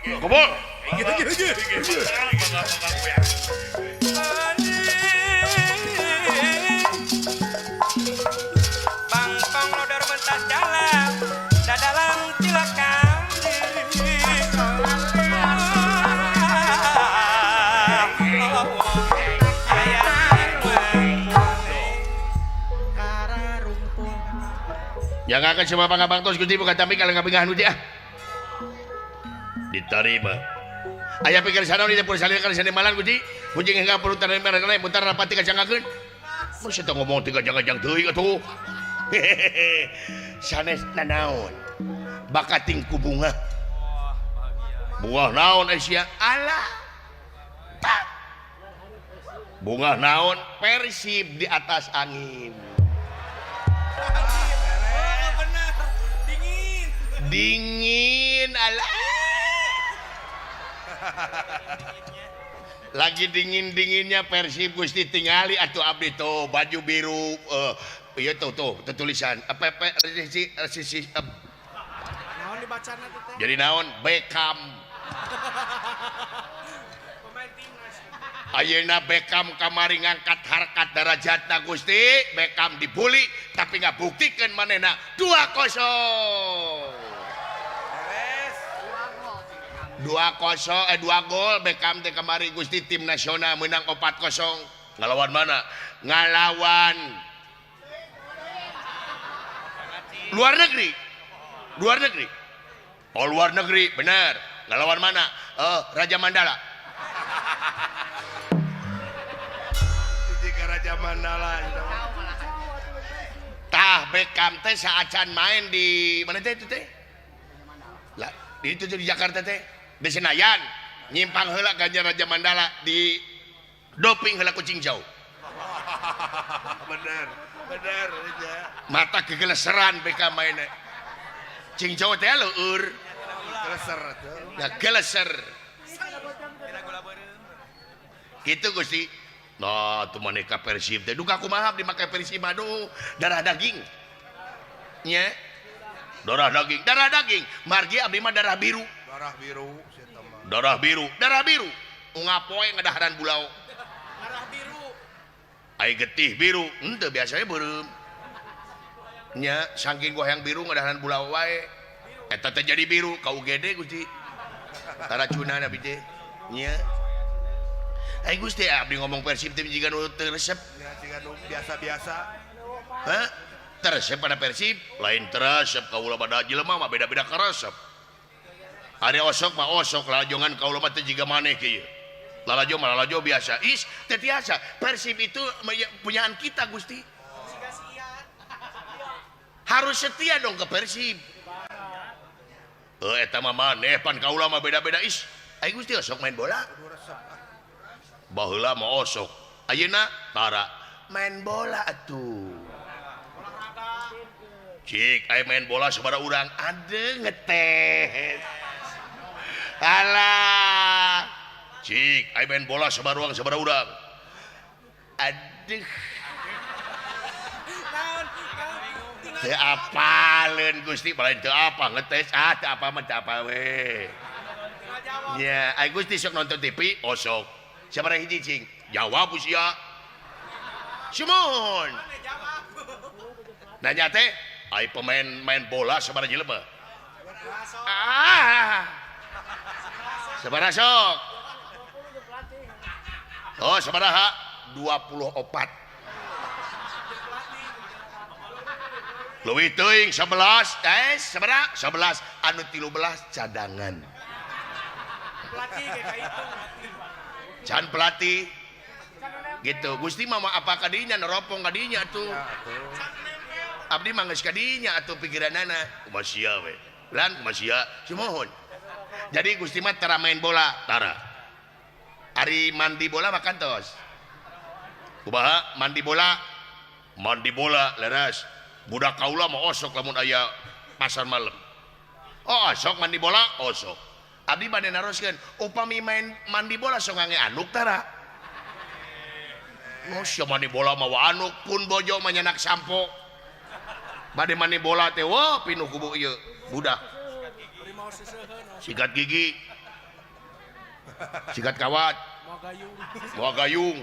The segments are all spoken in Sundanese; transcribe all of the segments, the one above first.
Kebol. Bangkong lodar bentas dalam dadalang cilakang Yang akan semua pangabang tos Gusti bukan tapi kalau ngabingahan uji diterima. Ayah pikir sana di dapur salin kali sana malan Gusti. Gusti enggak perlu tanam merah kena mutar rapati kacangakeun. Mun saya ngomong tiga jangan teuing atuh. Sanes nanaon. Bakating ku bunga. Bunga naon Asia? Alah. Bunga naon Persib di atas angin. Dingin alah lagi dingin-dinginnya Persib Gusti tingali atuh abdi tuh baju biru iya tuh tulisan apa sisi naon dibacana teh jadi naon Beckham pemain timnas ayeuna Beckham kamari ngangkat harkat darajatna Gusti Beckham dibully tapi nggak buktikan manehna 2-0 2 gol Beckham teh kemarin Gusti tim nasional menang 4-0 ngelawan mana? Ngalawan luar negeri oh luar negeri benar ngelawan mana? Raja Mandala jika Raja Mandala tah Beckham teh saacan main di mana teh itu teh lah di itu di Jakarta teh di Senayan nyimpang heula ganjar Raja Mandala di doping heula kucing jauh bener mata kegeleseran beka mainnya cing jauh teh leueur geleser ya geleser gitu Gusti nah tuh maneka Persib teh duka kumaha di make Persib aduh darah daging nya darah daging margi abdi mah darah biru ngapoe ngadaharan bulau darah biru ai getih biru henteu biasanya beureum nya saking goyang biru ngadaharan bulau wae eta teh jadi biru ka UGD Gusti taracunan abdi teh nya ai Gusti abdi ngomong Persib teh jiga nu teu resep ya jiga nu biasa-biasa hah teresep pada Persib lain teresep kaula bada jelema mah beda-beda karesep ari osok mah osok lalajongan kaula mah teh jiga maneh kieu lalajo biasa is teh tiasa Persib itu punyaan kita Gusti harus setia dong ke Persib eta mah maneh pan kaula mah beda-beda is ai Gusti osok main bola baheula mah osok ayeuna tara main bola atuh cik aya main bola sabaraha urang ade ngetes alah cik aya main bola sabaraha urang aduh teu apaleun Gusti balain teu apa ngetes teu apa mah teu apa we nya aya Gusti sok nonton TV osok sabaraha hiji cing jawab usia Simon nanya teh ai pemain main bola sabaraha jelema sabaraha sok oh sabaraha 24 leuwih teuing 11 sabaraha 11 anu 13 cadangan pelatih kayak itu can pelatih gitu Gusti mah apa kadinya neropong kadinya tuh abdi mah geus kadinya atuh pikiranana kumaha sia we lan kumaha sia simohon jadi Gusti mah tara main bola tara ari mandi bola mah kantos kumaha mandi bola leres budak kaula mah osok lamun aya pasar malam oh osok mandi bola osok abdi bade naroskeun upami main mandi bola sok ngange anduk tara oh sia mandi bola mah wa anduk pun bojo mah nyanak sampo bade mani bola teh wah pinuh kubu ieu budak sikat gigi sikat kawat Mau gayung. mau gayung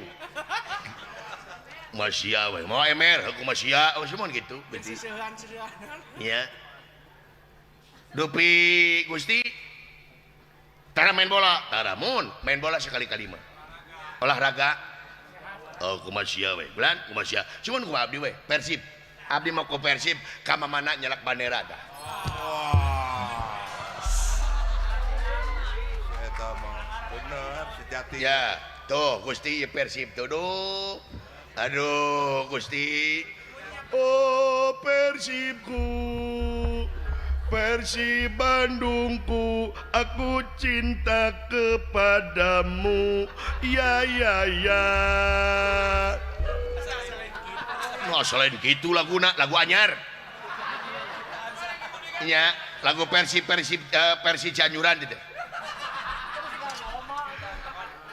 masya we mau emer aku masya semua gitu berarti Sisehan. ya dupi Gusti tara main bola tara mun main bola sekali-kali mah olahraga oh kumasia we belan kumasia cuman ku abdi we Persib abdi mau ku Persib ka mana nyalak bandera dah Wah. Eta mah bener sejati. ya tuh Gusti ya Persib tuh aduh Gusti oh Persibku Persib Bandungku aku cinta kepadamu ya nah, selain gitu lagu anyar ya lagu Persib Cianjuran gitu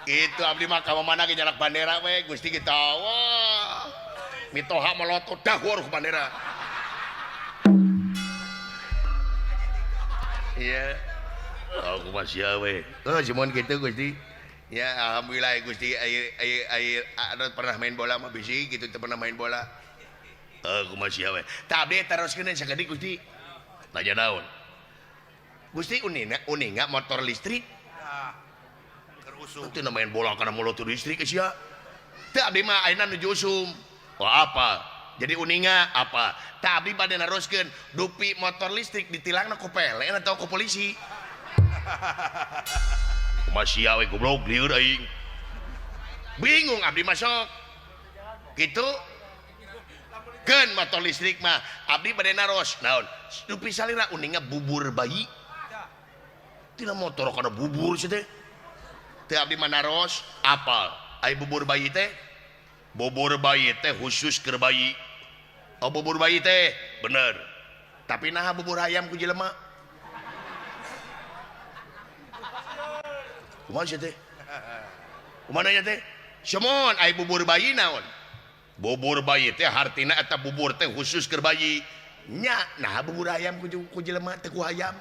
itu abdi mah ka mana ge nyalak bandera we Gusti kita wah mitoha melotot dahur ku bandera iya aku masih we cuman gitu Gusti ya alhamdulillah Gusti ai ada pernah main bola mah bisi gitu teu pernah main bola aku masih we tah abdi teruskeun sakeudeui Gusti tanya naon Gusti uninga motor listrik Usum. itu main bola karena mulut listrik sia teu abdi mah ayeuna nuju usum wah apa jadi uninga apa teu abdi bade naroskeun dupi motor listrik ditilangna ku PLN atau ku polisi kumaha we goblok lieur aing bingung abdi masuk kitu keun motor listrik mah abdi bade naros naon dupi salira uninga bubur bayi tina motor kana bubur sih teh teh abdi manaros apal ai bubur bayi teh khusus keur bayi oh bubur bayi teh bener tapi nah bubur ayam ku jelema kumaha sih teh kumaha nya teh semon ai bubur bayi naon bubur bayi teh hartina eta bubur teh khusus keur bayi nya nah bubur ayam ku jelema teh ku ayam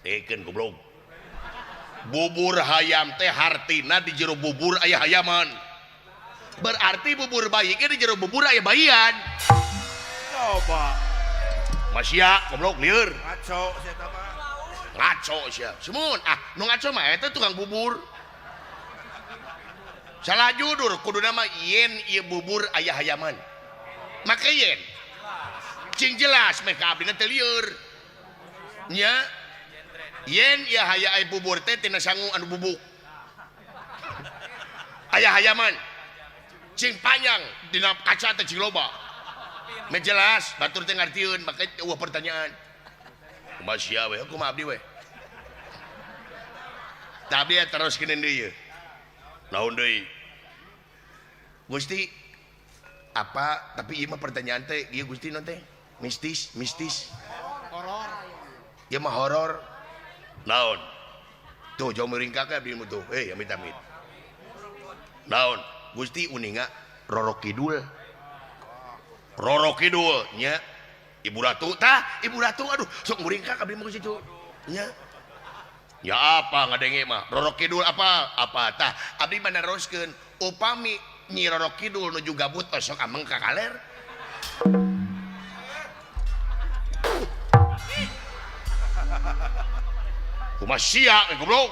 teukeun goblok bubur hayam teh hartina di jero bubur aya hayaman berarti bubur bayi ke di jero bubur aya bayian Coba masya goblok lieur ngaco eta mah. ngaco sia semun nu ngaco mah eta tukang bubur salah judur kudu nama yen ieu bubur aya hayaman make yen cing jelas meh ka abdi teh lieur nya yen ya haya ai bubur teh tina sangu anu bubuk aya hayaman cing panjang dina kaca teh cing loba me jelas batur teh ngartieun make eueuh pertanyaan kumaha sia we kumaha abdi we tapi terus kene deui naon deui Gusti apa tapi ieu mah pertanyaan teh ieu Gusti naon teh mistis Horor. ieu mah horor naon tuh jauh meringkak ya abdi tuh amit-amit naon Gusti uninga Roro Kidul nya Ibu Ratu aduh sok meringkak abdi mah situ nya ya apa ngadenge mah Roro Kidul apa tah abdi mah naroskeun upami Nyi Roro Kidul nuju gabut sok ameng ka kaler kumaha sia goblok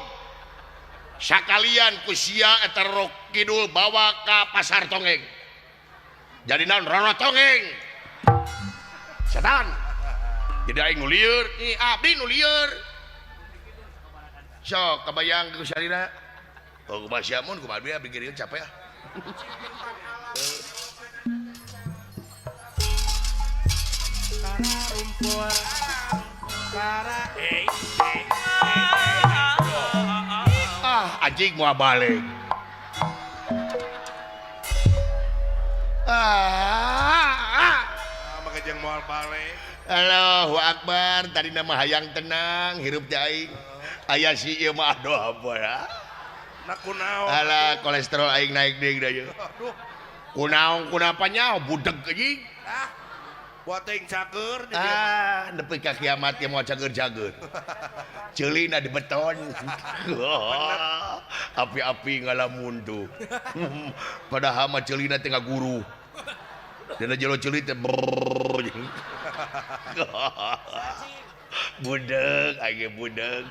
sakalian ku sia eta Roro Kidul bawa ka pasar tongeng jadi naon Roro tongeng setan jadi aing nu lieur abdi nu lieur sok kabayang ku sarina oh kumaha sia mun kumaha abdi geureun capek Para rumpul. Para anjing mau balik Maka jeung moal balik. Allahu Akbar tadi nama hayang tenang hirup aing aya si ieu mah aduh apa ya Na kunaon? alah kolesterol aing naik deui da ieu Aduh. kunaon kunapanya budeg anjing Buat ting cager. Nepi ka kiamat yang mau cager-cager. Ceulina di beton. Api-api ngalamun tuh. Padahal mah ceulina teh guru. Dan jelo ceuli teh budeg, aing budeg.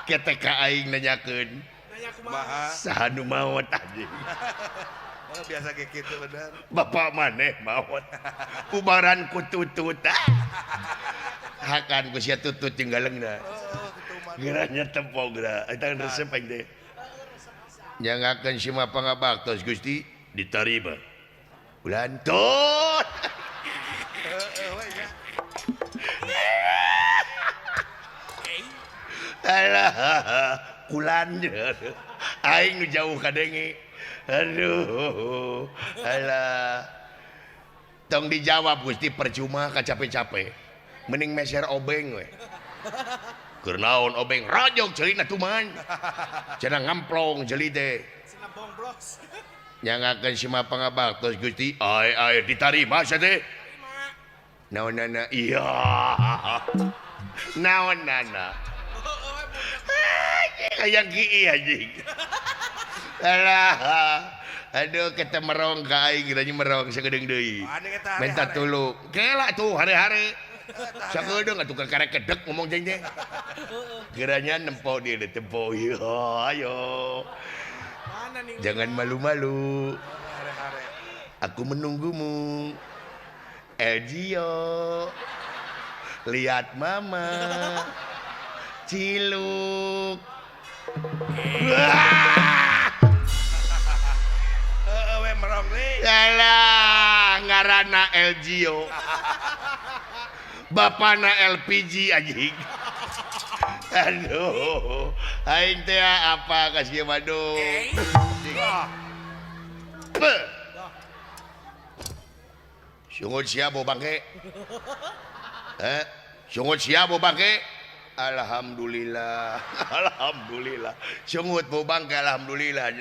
Ketek ka aing nanyakeun. Nanya kumaha? Maha. Saha nu maot anjing. Biasa kayak gitu bener. Bapak maneh maot. Ubaran ku tutut. Hakan ku sia tutut jeung galengna. Geranya tempo geura. Eta resep aing teh. Nyangakeun si mah pangabaktos Gusti diterima. Ulan tot. Alah, kulan aing nu jauh ka denge. Aduh. Alah. Tong dijawab Gusti percuma ka capek-capek. Mending meser obeng we. Keur naon obeng rajog ceulina tuman. Cenah ngamplong ceuli teh. Sina bongblos. Nyangakeun si mah pangabaktos Gusti, ai ditarima sia teh. Naonana? Iya. Naonana? Kayak kieu anjing. Alah. Aduh kita merong ka aing kiranya merong sagedeung deui. Minta tulung. Kela tuh hari-hari. Sagedeung atuh karek kedek ngomong jeung teh. Kiranya nempo dia de tempo. Ayo. Mana nih? Jangan malu-malu. Aku menunggumu. Elgio. Lihat mama. Ciluk. Merong nih. Yalah, ngarana Elgio. Bapana LPG anjing. Aduh. Aing teh apa kasih madu. Sungut siap bangke. Sungut siap bangke. Alhamdulillah. Alhamdulillah. Sungut bangke alhamdulillah.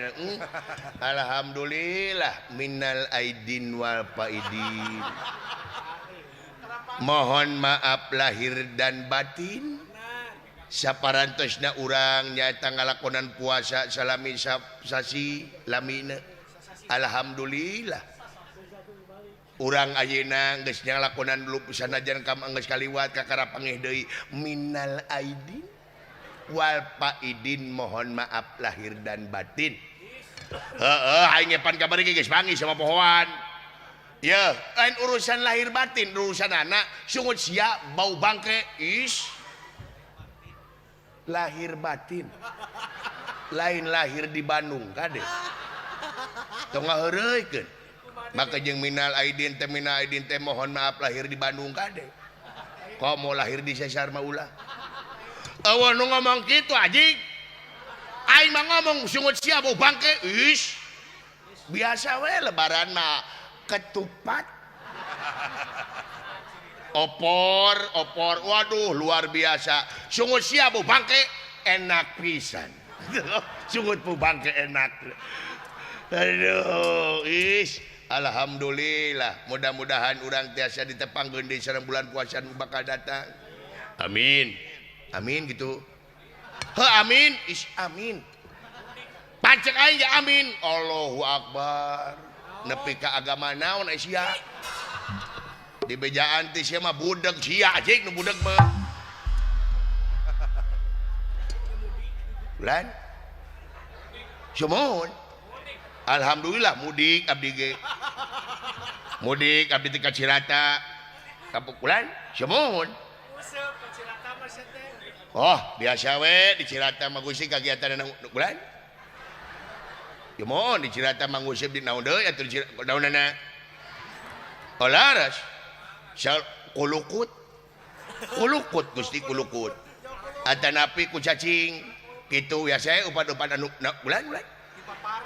Alhamdulillah minal aidin wal faidin. Mohon maaf lahir dan batin. Saparantosna urang nyaeta ngalakonan puasa salami sasi lamina. Alhamdulillah. Urang ayeuna geus ngalakonan dulu sanajan kam geus kaliwat ka karapangeh deui minal aidin wal faidin, mohon maaf lahir dan batin. Heeh, aing ngepan kabari geus panggih sama pohoan. Ya, lain urusan lahir batin, urusan anak sungut sia bau bangke is lahir batin. Lain lahir di Bandung kade. Tong ngaheureukeun. Maka jeung minal aidin teh mohon maaf lahir di Bandung kade. Kok mau lahir di Sesar mah ulah. Eueuh nu ngomong kitu anjing. Aing mah ngomong sungut sia bau bangke is. Biasa we lebaran mah ketupat. Opor, waduh luar biasa. Sungut sia bau bangke enak pisan. Sungut bau bangke enak. Aduh, is. Alhamdulillah, mudah-mudahan urang tiasa ditepangkeun di sareng bulan puasa nu bakal datang. Amin. Amin gitu. Amin, is amin. Pacek aing ya amin. Allahu Akbar. Nepi ka agama naon sia? Di bejaan teh sia mah budeg sia anjing nu budeg mah. Lan. Sumohon. Alhamdulillah mudik abdi ge. Mudik abdi teh ka Cirata. Kapukulan, sumohon. Oh, biasa we di Cirata mah Gusti kagiatan bulan. Ya mohon di Cirata mah ngusip di naon deui atuh naonana. Olaras. Sal kulukut. Kulukut Gusti kulukut. Atanapi ku cacing kitu ya saya upad-upad anu bulan.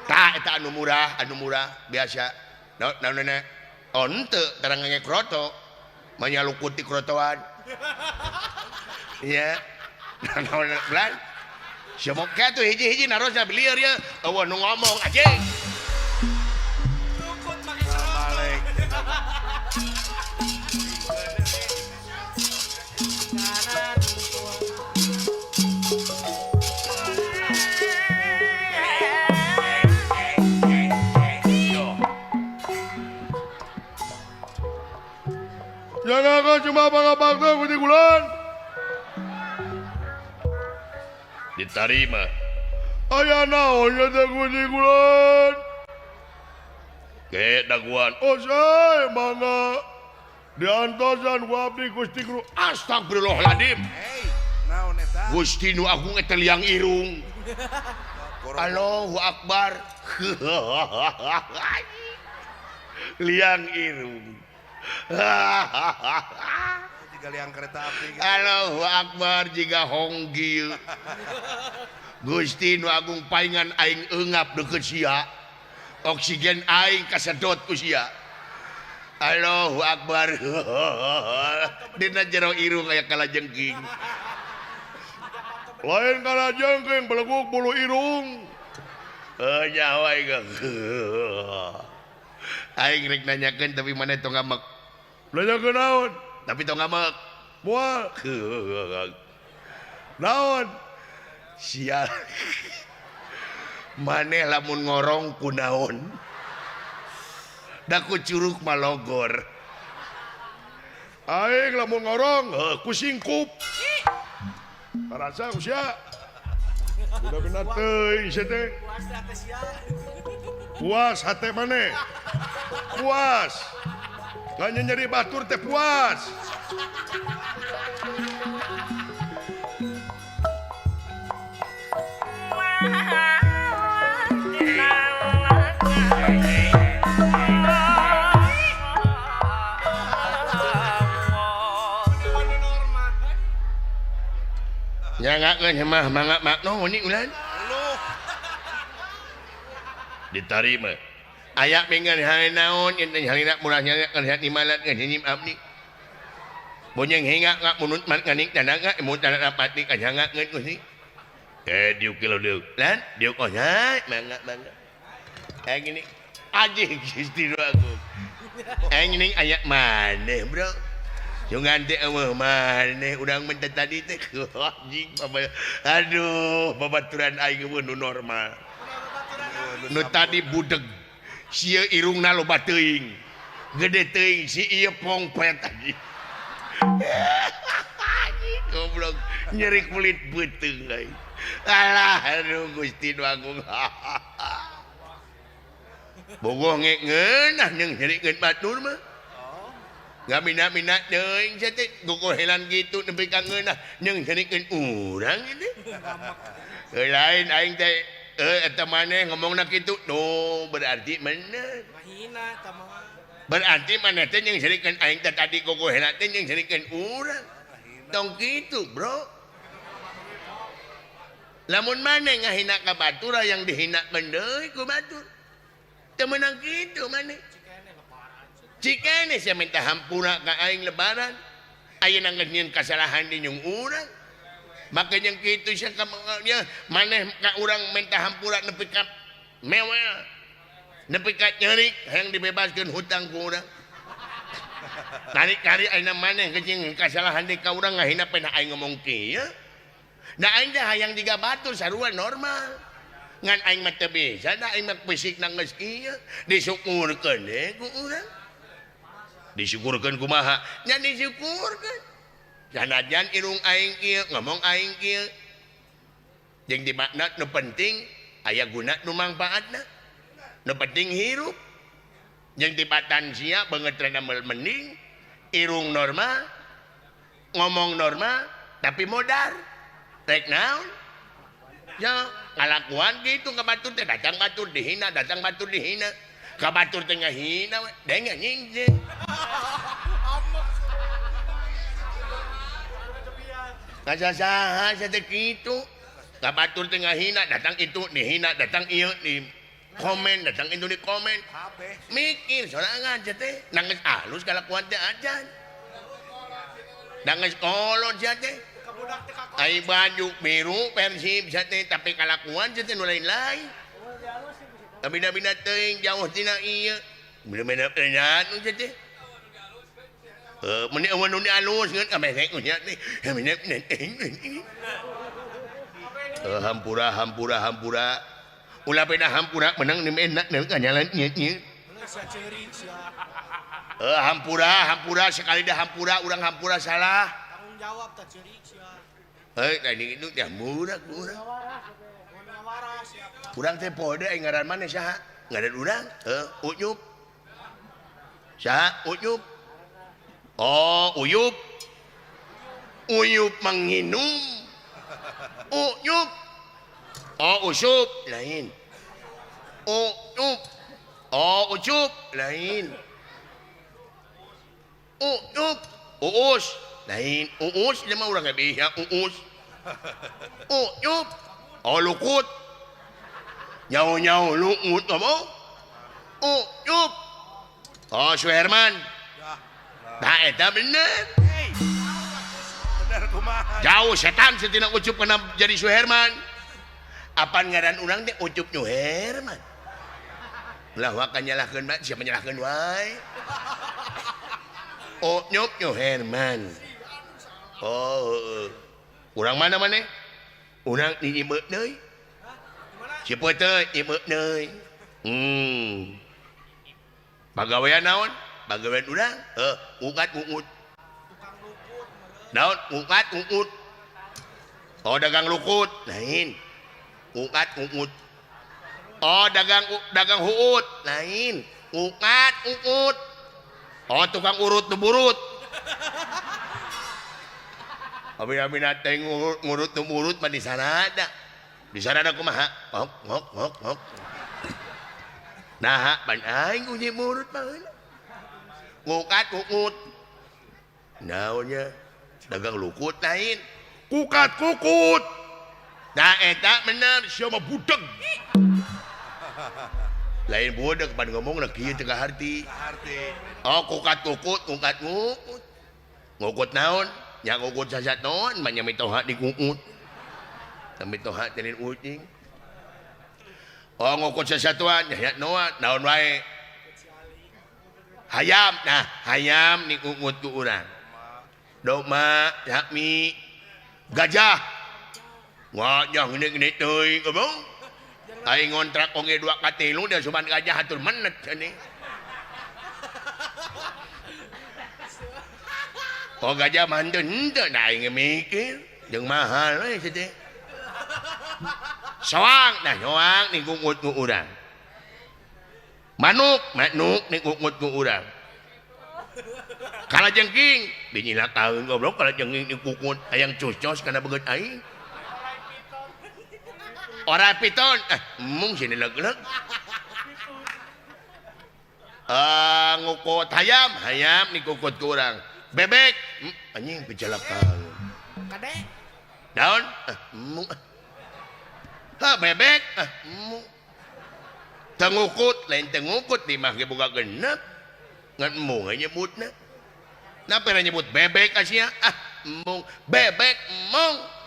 Tah eta anu murah biasa. Naonana? Oh henteu tarang ngekroto. Manyalukuti krotoan. Iya. Naonana bulan? Semok ka tuh hiji-hiji narosna bilieur ya. Eueuh nu ngomong anjing. Lukut make celotong. putih kulon. Diterima. Aya naon nya teh putih kulon? Ke daguan. Oh saya mangga diantosan ku abdi Gusti Guru. Astagfirullahaladzim. Hei, naon eta? Gusti nu agung eta liang irung. Allahu Akbar. Liang irung. Jika liang kereta api gitu. Allahu Akbar jiga honggil. Gusti nu agung paingan aing eungap deukeut sia. Oksigen aing kasedot ku sia. Allahu Akbar. Dina jero irung aya kalajengking. Lain kalajengking beleguk bulu irung. Nyawa aing. Aing rek nanyakeun tapi mana tong ngamek. Nanyakeun naon? Tapi tong ngamek. Moal. Naon? Sial. Maneh lamun ngorong ku naon? Da ku curug malogor. Aing lamun ngorong ku singkup. Karasa ku sia. Udah teuing sia teh. Puas dah teh sia. Puas hate maneh. Puas. Gak nyeri batur teh puas. Nyangakeun mah mangga makno ini ulan. Diterima. Aya minggan hari naon ente halina murahnya kerja di malat ngajim abdi. Bonyeng hinga ngak munut mat nganik tanaga imut tanah rapati kajanga ngeun Gusti. Diuk kilo diuk. Lan diuk oh nya mangga. Kayak gini. Anjing Gusti nu aku. Gini aya maneh, Bro. Jungan teh eueuh maneh urang mentet tadi teh anjing aduh babaturan aing nu normal. Nu tadi budeg sia irungna loba teuing gede teuing si ieu pongpet tadi goblok nyeri kulit beuteung euy alah aduh Gusti nu agung bogoh ngeunah jeung nyerikeun batur mah gamina-mina teuing sia teh gogohelan kitu nepi ka ngeunah jeung nyerikeun urang ini lain aing teh eta maneh ngomongna kitu no berarti bener. Mahina tama. Berarti maneh teh yang serikeun aing teh tadi gogoheuna teh yang serikeun urang. Tong kitu, Bro. Lamun maneh ngahina ka batur yang dihinakeun deui ku batur. Teu meunang kitu maneh. Cikene sia minta hampura ka aing lebaran. Ayeuna ngeunyieun kasalahan di nyung urang. Makanya gitu sia kamangnya maneh ka urang minta hampura nepi ka mewel nepi ka nyerik hayang dibebaskeun hutang ku urang kari-kari ayeuna maneh geuning kasalahan di ka urang ngahina pena aing ngomong kieu da aing teh hayang diga batur sarua normal ngan aing mah teu bisa da aing mah fisikna geus kieu disyukurkeun deui ku urang disyukurkeun kumaha nya disyukurkeun sanajan irung aing kieu ngomong aing kieu jeung di makna nu penting aya guna nu mangpaatna nu penting hirup jeung tibatan sia beungeut rada mending irung normal ngomong normal tapi modar rek naon ya ngalakuan gitu ka batur teh datang batur dihina ka batur teh ngahina we deng anjing Kasasaha sa teh kitu. Ka batur teh ngahina datang itu dihina, datang ieu di komen, datang itu di komen. Mikir sorangan teh nangis alus kalakuan teh ajan. Nangis kolot sia teh. Ai baju biru Persib sia teh tapi kalakuan sia teh nu lain-lain. Bina-bina teuing jauh tina ieu. Bina-bina nya nu sia teh. Meni awan nu alus ngeun ka mesek nya teh. Hampura. Ulah peda hampura menang ni enak neuk kanyalan nyet. Hampura sekali dah hampura urang hampura salah. tanggung jawab tak cerik sia. Ini itu ya murah. Mun waras ya. Urang teh pode aing ngaran maneh saha? Ngaran urang? Uyup. Saha? Uyup. Oh, Uyup. Uyup manginum. Uyup. Oh, usup lain. Uyup. Oh, ucup lain. Uyup. Uus lain. Uus lima urang biha uus. Uyup. Oh, lukut. Nyaw lukut apa? Uyup. Oh, Suherman. Nah, eta bener. Hey. Bener kumaha. Jauh setan setina ucup kena jadi Suherman. Apaan ngaran urang teh ucup Suherman. Lah wakan nyalahkeun mah siapa nyalahkeun wae. Ucup Suherman. Oh, urang mana maneh? Urang di Imeu deui. Siapa teh Imeu deui. Pagawean naon? Pagawean urang? Ungat ungut. Tukang luput. Naon? Ungat ungut. Oh, dagang lukut. Lain. Ungat ungut. Oh, dagang huut. Lain. Ungat ungut. Oh, tukang urut tuburut. Abi nate ngurut tumurut mah di sana ada. Di sana ada kumaha? Ngok. Nah, pan aing uji murut mah. Ngukat ungut. Naonnya? Dagang lukut lain. Kukat kukut. Nah, eta bener siapa budeg. Lain budeg pan ngomong na kieu teu kaharti. Oh, kukat kukut, kukat ngukut. Ngukut naon? Nya ngukut sasat naon? Manya mitoha di ngukut. Mitoha tenin ucing. Oh, ngukut sasatuan nya naon wae? Hayam. Nah, hayam ni ngukut ku urang. Doma, yakmi, gajah. Wajah gini teuing ngomong. Aing ngontrak onge 2 ka 3 da suman gajah hatur menet cenah. Oh gajah mah henteu nah aing mikir jeung mahal we teh. Soang nah soang ni ngukut ku urang. Manuk ni ngukut ku urang. Kala jengking dinyilakaeun goblok kala jengking dikukut hayang cocos kana beungeut aing. Ora piton mung sini leg-leg. Ngukut hayam dikukut ku urang. Bebek anjing picalakan. Kade. Daun mung. Bebek mung. Tengukut lain tengukut di mah ge boga genep. Ngan mung nyebutna. Napa nyebut bebek Asia? Mung bebek mung.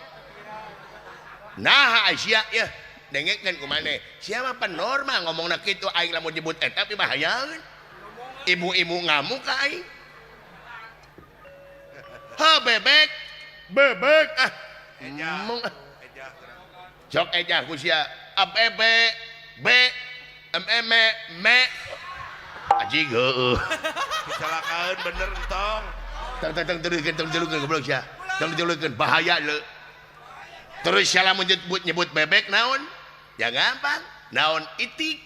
Nah Asia ya dengekeun ku maneh. Sia mah penormal ngomongna kitu aing lamun nyebut eta tapi bahayaeun. Ibu-ibu ngamuk ka aing. Bebek. Mung. Sok eja ku sia. Bebek. Me. Aji heueuh. Kecelakaan bener entong. Tang teruskeun goblok sia. Tang teruskeun bahaya le. Terus salah nyebut bebek naon? Ya gampang. Naon itik.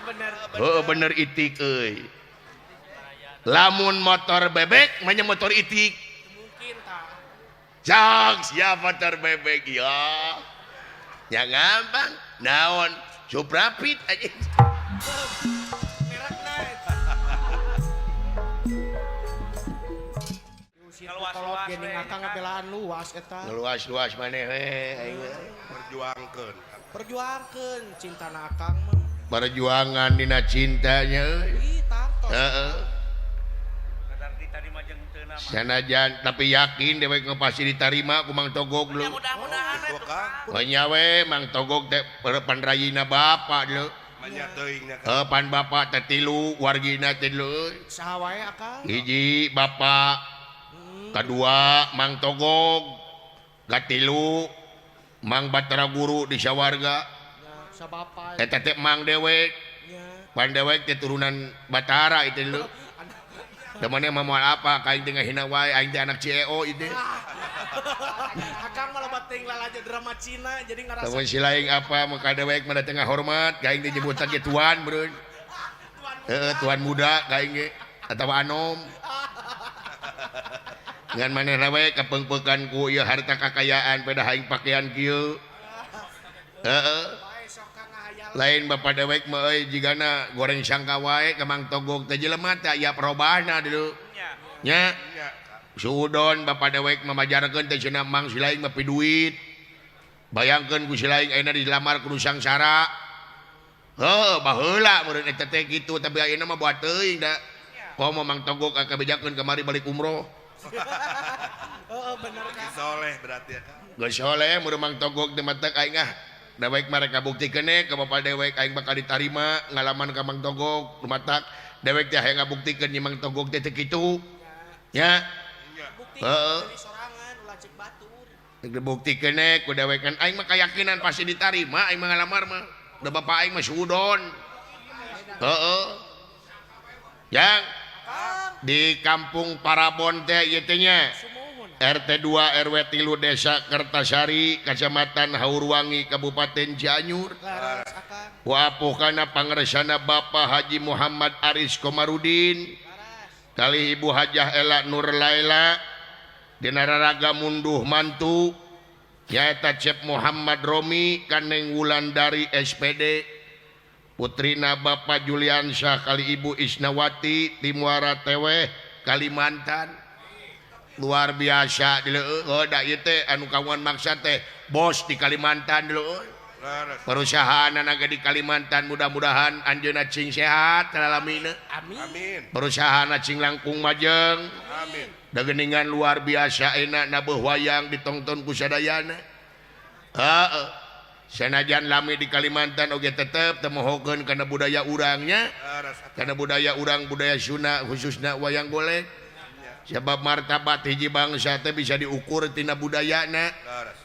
Bener. Bener itik euy. Lamun motor bebek manya motor itik. Mungkin tak. Cak siapa motor bebek ya. Ya gampang. Naon? Suprapit aja. Kalau gini ngakang ngebelaan luas eta. Luas maneh we aing. Perjuangkeun cinta akang mah. Perjuangan dina cintanya euy. Ih, tartos. Heeh. Sanajan tapi yakin dewek pasti diterima ku Mang Togog lu. Mudah-mudahan itu Kang. Banyawe Mang Togog teh panrayina bapak lu. Manya teuing nya Pan bapak teh 3 wargina teh lu. saha wae akang. Hiji bapak, kedua Mang Togog, katilu Mang Batara Guru di sawarga. Ya, sabapa. Eta teh Mang dewek. Ya. Pan dewek teh turunan Batara itu lu. Temannya mau apa? Kain tengah hina wae, aing teh anak CEO itu. Akang malah bating lalaja drama Cina jadi ngerasa Teman si lain apa? Maka dewek mana tengah hormat, kain teh nyebutan ge tuan, bro. Tuan muda kain ge atau anom. Ngan manehna we kapengpeukan ku ieu harta kekayaan pada aing pakaian kieu. Heeh. Lain bapak dewek mah euy jigana goreng sangka wae ka Mang Togog teh jelema teh aya perobahna dulu. Nya. Suudon bapak dewek mamajarkeun teh cenah Mang si lain mah pi duit. Bayangkeun ku si lain ayeuna dilamar ku sangsara. Heuh, baheula meureun eta teh kitu tapi ayeuna mah buat teuing da. Pomo Mang Togog kabejakeun kamari balik umroh. Heeh bener kan. Soleh berarti ya Kang. Geus soleh mun Mang Togog teh matak aing dewek mereka buktikeun ke bapak dewek aing bakal ditarima ngalaman ka Mang Togog lumatak dewek teh hayang ngabuktikeun nya Mang Togog teh teu kitu nya heeh Sorangan ulah cek batur. dibuktikeun ku dewek kan aing mah kayakinan pasti ditarima aing mah ngalamar mah da bapak aing mah suudon heeh yang di kampung Parabon teh ieu teh nya RT 2 RW 3 Desa Kertasari Kecamatan Haurwangi Kabupaten Cianjur Laras akang. wapuhkana pangresana Bapak Haji Muhammad Aris Komarudin kali Ibu Hajah Ela Nur Laila dina raraga munduh mantu nyaeta Cep Muhammad Romi Kaneng Wulandari SPD putrina Bapak Juliansyah kali Ibu Isnawati Timuara Teweh Kalimantan luar biasa di da ieu teh anu kawan maksud teh bos di Kalimantan dulu perusahaan naga di Kalimantan mudah-mudahan anjeunna cing sehat talamina Amin. perusahaan cing langkung majeng Amin. da geuningan luar biasa enak na beuh wayang ditonton ku sadayana heeh sanajan lami di Kalimantan oge tetep teu mohokeun kana budaya urangnya kana budaya urang budaya Sunda khususna wayang golek sebab martabat hiji bangsa teh bisa diukur tina budayana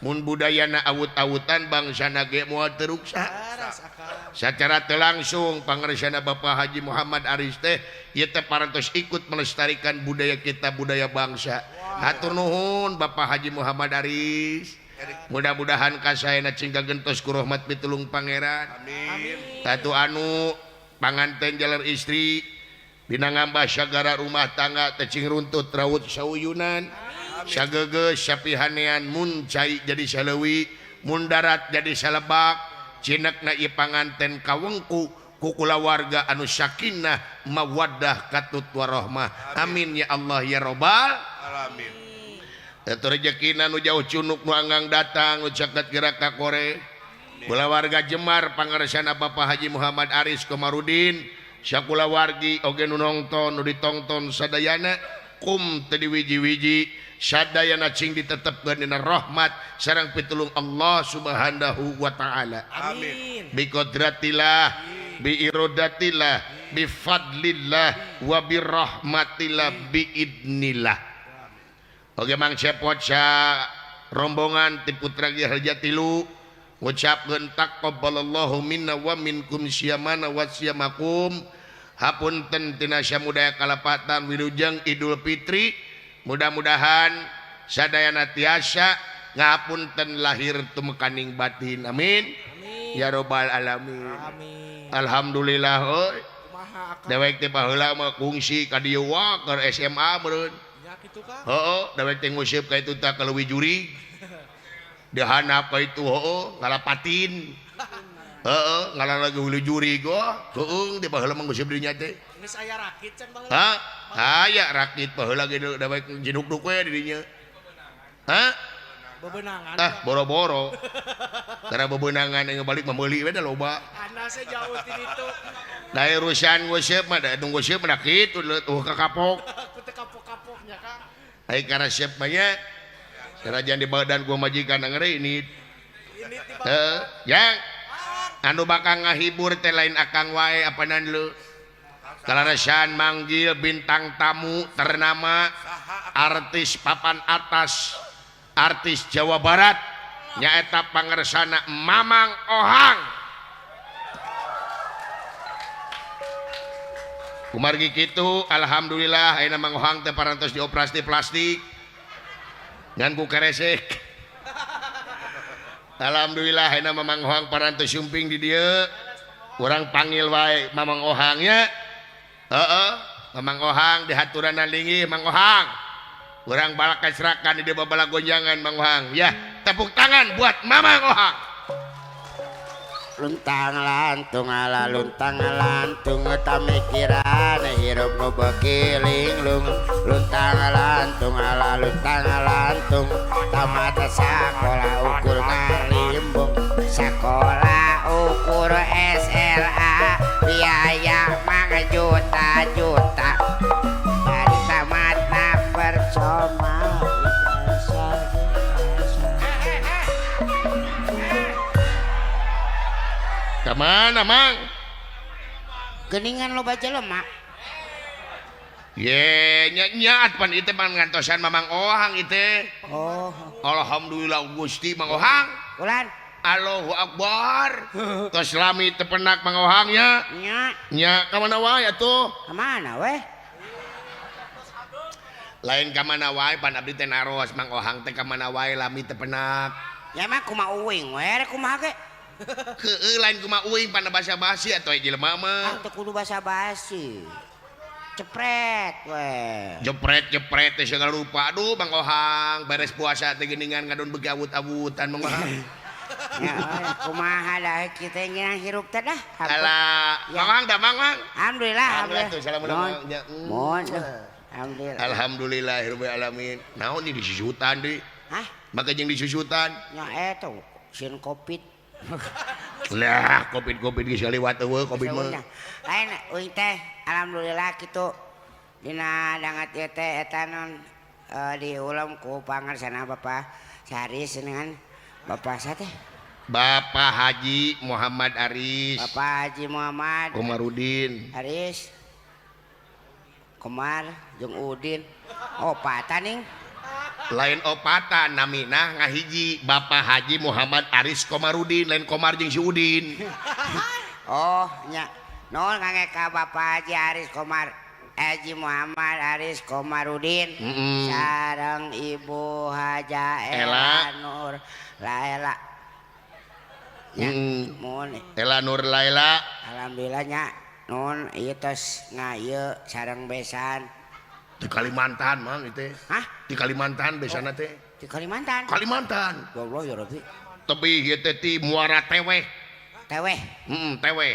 mun budayana awut-awutan bangsana ge moal teruksa Laras akang. secara teu langsung pangresana Bapak Haji Muhammad Aris teh ieu teh parantos ikut melestarikan budaya kita budaya bangsa hatur nuhun Bapak Haji Muhammad Aris mudah-mudahan kasaena cing kagentos ku rahmat pitulung pangeran Amin. satu anu panganten jalar istri dina ngambah sagara rumah tangga tecing runtut raut sauyunan sagegeus sapihanean mun cai jadi saleuwi mun darat jadi salebak cinekna ieu panganten kawengku ku kulawarga anu sakinah mawaddah katut warahmah amin ya Allah ya robbal Alamin. eta rezekina nu jauh cunuk nu anggang datang nu caket gerak ka kore kulawarga Jemar pangresana Bapak Haji Muhammad Aris Komarudin sakula wargi oge nu nongton nu ditongton sadayana kum teu diwiji-wiji sadayana cing ditetepkeun dina rahmat sareng pitulung Allah Subhanahu wa taala Amin. bi qudratillah bi iradatillah bi fadlillah wa bi rahmatillah bi idnillah oge Mang Cepot sa rombongan ti putra Raja Tilu ngucapkeun taqabbalallahu minna wa minkum syamana wa syamakum hapunten tina samudaya kalapatan wilujeng Idul Fitri mudah-mudahan sadayana tiasa ngapunten lahir tumekaning batin amin ya robbal alamin Amin. alhamdulillah euy Kumaha akang? dewek teh baheula mah kungsi ka dieu wae keur SMA meureun Nya kitu Kang. heuh dewek teh ngusip ka itu teh ka leuwih juri dihanap ka itu heuh ngalapatin heuh ngalang lagi hulu juri gua heuh di baheula mah ngusip dinya teh Geus aya rakit can baheula. ha aya rakit baheula ge dewek jinuk-nuk we di dinya ha Bebenangan. boro-boro karena bebenangan yang balik memeuli we da loba Anda saya jauh ti ditu. da urusan ngusip mah da tunggu ngusip mah kitu tuh ka kapok Ku teu kapok-kapoknya Kang. ai karena siap mah nya sanajan di badan gua majikan ngeri ini Ini tiba yang anu bakal ngahibur teh lain akang wae apanan lu kalarasan manggil bintang tamu ternama artis papan atas artis Jawa Barat nyaeta pangresana Mamang Ohang kumargi kitu alhamdulillah ayeuna mangohang teh parantos dioperasi plastik ngan ku keresek alhamdulillah ayeuna mangohang parantos sumping di dieu urang panggil wae mamang ohangnya heeh mamang ohang di haturanna linggih mang ohang urang balak kasrakan di dieu babala gonjangan mang ohang ya tepuk tangan buat mamang ohang luntang lantung ala luntang lantung tamikiran hirup nu bekiling lung luntang lantung ala luntang lantung tamata sakola ukur ngalimbung sakola ukur SLA biaya mga juta-juta dari tamatna percoma kemana mang geningan lo baca lemak ye nyaat pan itu pan ngantosan mamang ohang itu oh alhamdulillah Gusti mang ohang ulan Allahu Akbar tos lami tepenak mang ohangnya nya kamana wae atuh kemana weh lain kamana wae pan abdi teh naros mang ohang teh kamana wae lami tepenak ya mah kumaha uing we rek kumaha ge Heeh lain kumaha uing pan basa-basi atuh jelema mah teu kudu basa-basi cepret we jepret teh segala rupa aduh mang ohang beres puasa teh geuningan ngadon beuki awut-awutan mang ohang ya kumaha dah kita ngira hirup teh dah alah mang ohang da mang ohang alhamdulillah alhamdulillah salamualaikum mohon alhamdulillah alhamdulillahirabbil alamin naon nih disusutan deui hah maka jeung disusutan nya eta sin covid lah covid geus liwat eueuh covid mah lain uing teh alhamdulillah kitu dina dangat ieu teh eta non diulam ku pangarsana Bapak Saris dengan Bapak sateh Bapak Haji Muhammad Aris Bapak Haji Muhammad Komarudin Aris Komar jeung Udin opatan lain opatan namina ngahiji Bapak Haji Muhammad Aris Komarudin lain Komar jeung si Udin oh nya non ngangge ka Bapak Haji Aris Komar Haji Muhammad Aris Komarudin sareng Ibu Haja Ela Nur Laila nya mun Ela Nur Laila alhamdulillah nya non ieu tos ngaieu sareng besan di Kalimantan mang itu hah di Kalimantan besana teh di Kalimantan Kalimantan ya Allah ya Rabbi tapi ieu teh ti Muara Teweh teweh Teweh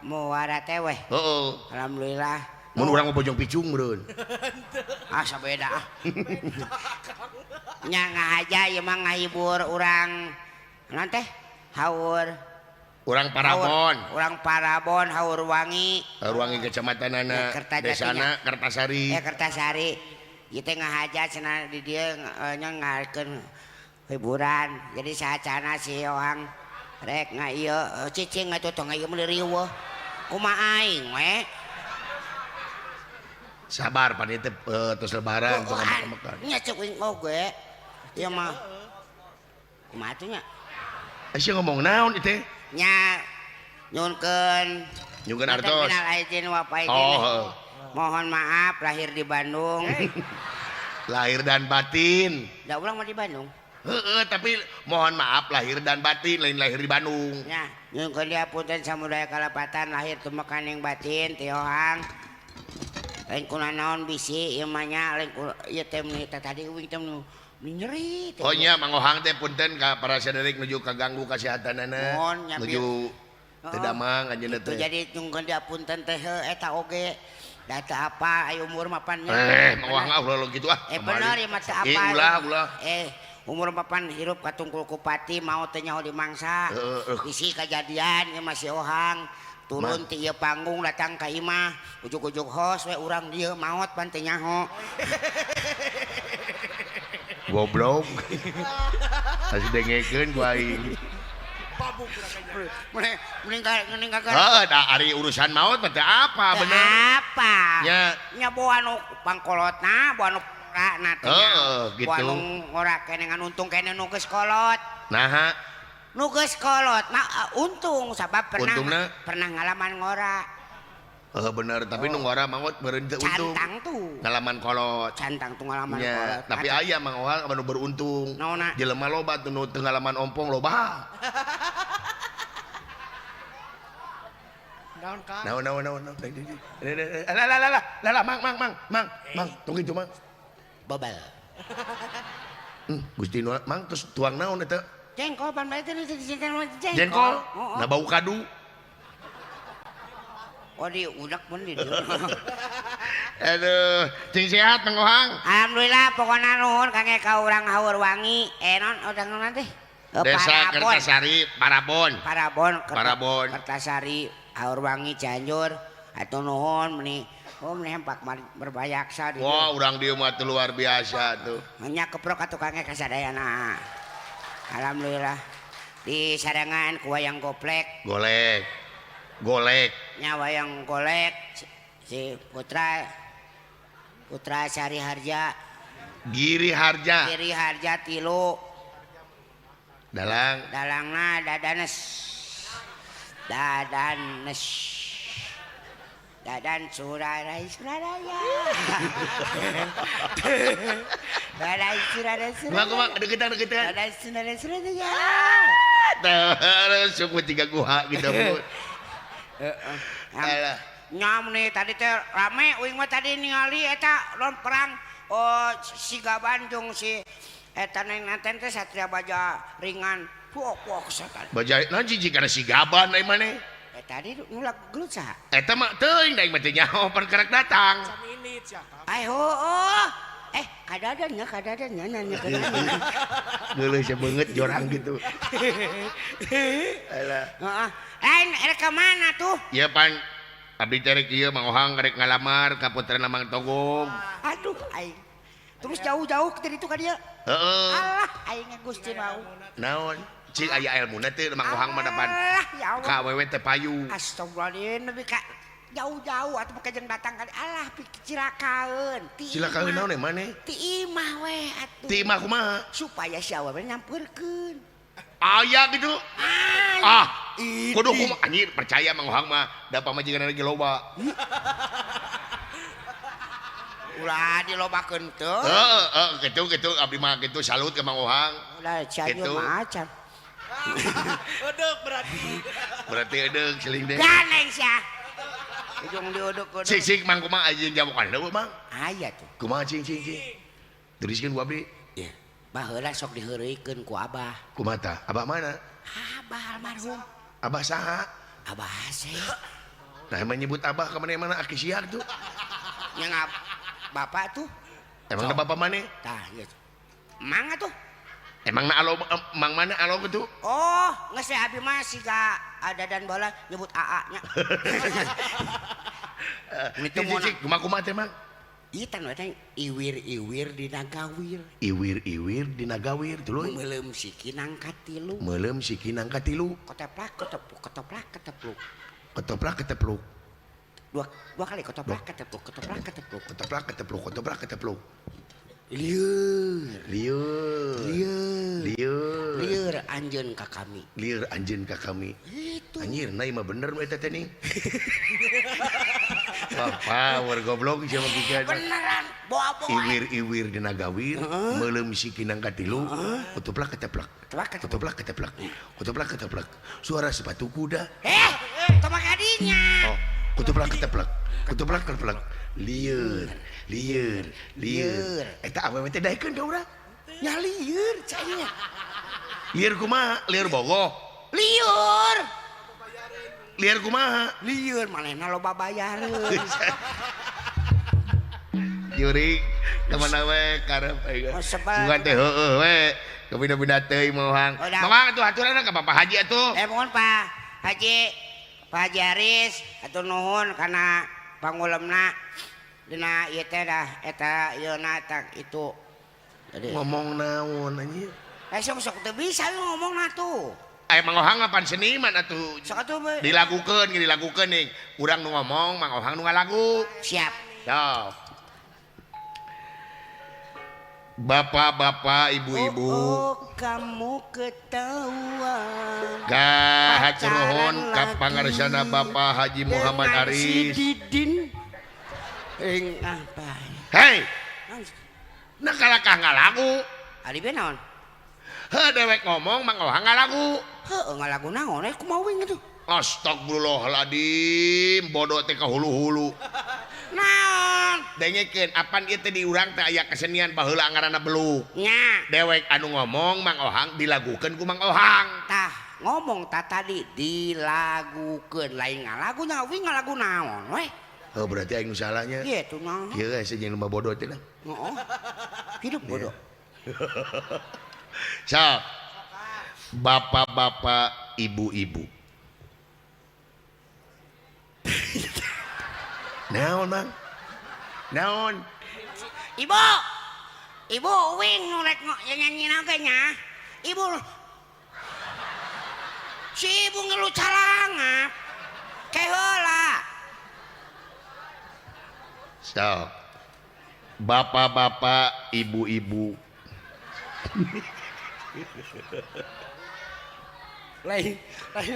muara teweh heeh alhamdulillah mun urang mah Bojong Picung meureun ah sabeda ah nya ngahaja ieu mah ngahibur urang naon teh haur urang Parabon urang Parabon haur wangi Ruangi kecamatanana desana Kertasari Kertasari ieu teh ngahaja cenah di dieu nya ngakeun hiburan jadi saacana si Ohang rek ngaieu cicing atuh tong ngaieu meuli riweuh kumaha aing we sabar pan itu tos lebaran tong makan nya cek uing oge ieu mah kumaha atuh nya sia ngomong naon itu nya nyunkeun artos minal aidin wa faidin mohon maaf lahir di Bandung lahir dan batin da ulang mah di Bandung heeh tapi mohon maaf lahir dan batin lain lahir di Bandung nya nyunkeun diapunten samudaya kalapatan lahir teu makaning batin ti Ohang lain kuna naon bisi ieu mah nya lain ieu teh tadi uing teh nyeri teh oh nya Mang Ohang teh punten ka para saderek nuju kaganggu kasehatanana nuju teu damang anjeunna teh jadi nyunkeun diapunten teh eta oge da teu apa aya umur mapan nya Mang Ohang ulah gitu ah bener ieu mah teu apa ulah umur mapan hirup katungkul ku pati mau teh nyaho di mangsa isi kajadian ieu masih Ohang turun ti ieu panggung datang ka imah ujug-ujug host we urang dieu maot pan teh nyaho goblok masih dengekeun ku aing mending kagak da ari urusan maot teh apa bener apa nya boa nu pangkolotna boa nu na teh gitu boa nu ngora kene ngan untung kene nu geus kolot nah nu geus kolot nah untung sabab pernah ngalaman ngora Bener tapi nu ngora mangot beureun teu untung. Cantang tuh. Ngalaman kolot. Cantang tuh ngalaman Nya, kolot. tapi aya Mang Ohang anu beruntung. Naonna? Jelema loba teu nu teu ngalaman ompong loba. Daun Kang. Naon. Lah, Mang, tong kitu Mang. Bobel. Gusti nu Mang terus tuang naon eta? Jengkol pan bae teh jengkol. Jengkol. Oh. Na bau kadu. Oh di udak pun di dieu. Aduh, cing sehat Mang Ohang. Alhamdulillah pokona nuhun kangge ka urang haur wangi. Non odang naon teh? Desa Kertasari, Parabon. Parabon. Kertasari haur wangi Cianjur. Atuh nuhun meuni hempak berbayaksa di dieu. Wah, urang dieu mah teu luar biasa tuh. Nya keprok atuh kangge kasadayana. Alhamdulillah. Di sarangan ku wayang goplek. Golek. Nya wayang golek si Putra Sari Harja. Giri Harja. Kiri Harja 3. Dalangna Dadanes. Dadan Suraya. Mang deketan. Dadan Suraya. Terus suku 3 guha gitu. Alah. Nyam nih tadi teh rame uing mah tadi ningali eta lon perang si Gaban jeung si eta nanten teh Satria Baja Ringan. Puok setan. Baja naon jijik kana si Gaban ai maneh. Tadi nulak gelut saha? Eta mah teuing da mah teh nyaho perkerak datang. Saminit sia Kang. Ai kadadannya nanya. Geuleuh sia beungeut jorang gitu. Alah. Heeh. Lain ka mana tuh? Ieu pan abdi teh rek ieu Mang Ohang karek ngalamar ka putrana Mang Togong. Aduh aing. Terus jauh-jauh dari itu ka dia. Heeh. Alah aing Gusti mau. Naon? Cik aya ilmuna teh Mang Ohang mah depan Alah ya Allah. ka awewe teh payu. Astagfirullahaladzim nepi ka jauh-jauh atuh make jeung datang kali. Alah cilakaeun. Cilakaeun naon maneh? Ti imah we atuh. Ti imah kumaha? Supaya si awewe nyampeurkeun. Aya gitu. Kudu kumaha anjir percaya Mang Ohang mah da pamajikan lagi loba. Ulah dilobakeun teu. Gitu abdi mah gitu salut ke Mang Ohang. Ulah Cianjur Gitu. mah acan. Edek berarti. Berarti edeuk celing deh. Ganeng sia. Ujung diuduk-uduk. Sik Mang kumaha ajeun jamukan deui Mang. Aya tuh. Kumaha cing. Tuliskeun ku abdi. Ya. Baheula sok diheureuikeun ku Abah. Kumaha tah? Abah mana? Abah almarhum. Abah saha? Abah Asep. Nah emang nyebut abah ke mana aki siak tuh. Yang bapak tuh. Emang ada bapak mana? Tah iya. Mang tuh. Emang na alo mang mana alo gitu? Oh, nggak sih abi mah sih gak ada dan bola nyebut AA-nya. Itu cik kumaha teh mang? Itan we iwir-iwir di nagawir. Iwir di nagawir tuluy. Meuleum sikinang katilu. Meuleum sikinang katilu. Koteplak ketepluk. Keteplak. Dua kali koteplak ketepluk. Lieur anjeun ka kami. Itu. Anjir, nai mah bener mah eta teh ning. Wah, power goblok siapa kieu. Beneran, boa-boa. Iwir di nagawir, meuleum sikinang katilu, keteplak. Suara sepatu kuda. Toma kadinya. Oh, keteplak. Lieur. Eta awewe teh daekeun ka urang. Ya lieur cainya. Lieur kumaha? Lieur bogoh. Lieur kumaha? Lieur manehna loba bayareun. Juring teman we karep Oh, sebal. bukan teh heueuh we kabina-bina teuing Mohang. Oh, dah. Mohang atuh aturan ka Bapak Haji atuh. Mohon Pak Haji Aris atuh nuhun kana pangulemna dina ieu teh dah eta yeuna tak itu. Jadi Ngomong naon anjir? sok teu bisa ngomongna tuh. Mang Ohang ngapan seniman atuh. Sok atuh Dilakukeun nih. Urang nu ngomong, Mang Ohang nu ngalagu. siap. Dah. Bapak-bapak, ibu-ibu, Oh, kamu ketahuan. hatur nuhun ka pangarsana Bapak Haji Muhammad Dengan Aris. Si Didin. Apa? Hei, nah kalakah ngalagu? Ari be naon? Dewek ngomong mang ohang ngalagu. Heuh ngalagu naon kumaha wing atuh? Astagfirullahaladzim, bodoh teh ka hulu-hulu. Naon? Dengekeun apan ieu teh di urang teh aya kesenian baheula ngaranna beluk. Nya. Dewek anu ngomong mang ohang dilagukeun ku mang ohang. Tah ngomong tadi dilagukeun lain ngalagu nya wing ngalagu naon weh? Oh berarti aing nu salahnya. Gitu naon? Ieu geus jeung lomba bodoh teh lah. Heeh. Hidup bodoh. So, bapak-bapak, ibu-ibu. Naon, Mang? Naon? Ibu. Ibu wing nu rek nyanyi ge nya. Ibu. Si ibu ngeluh calangap. Kayak heula. So, bapak-bapak, ibu-ibu. Lain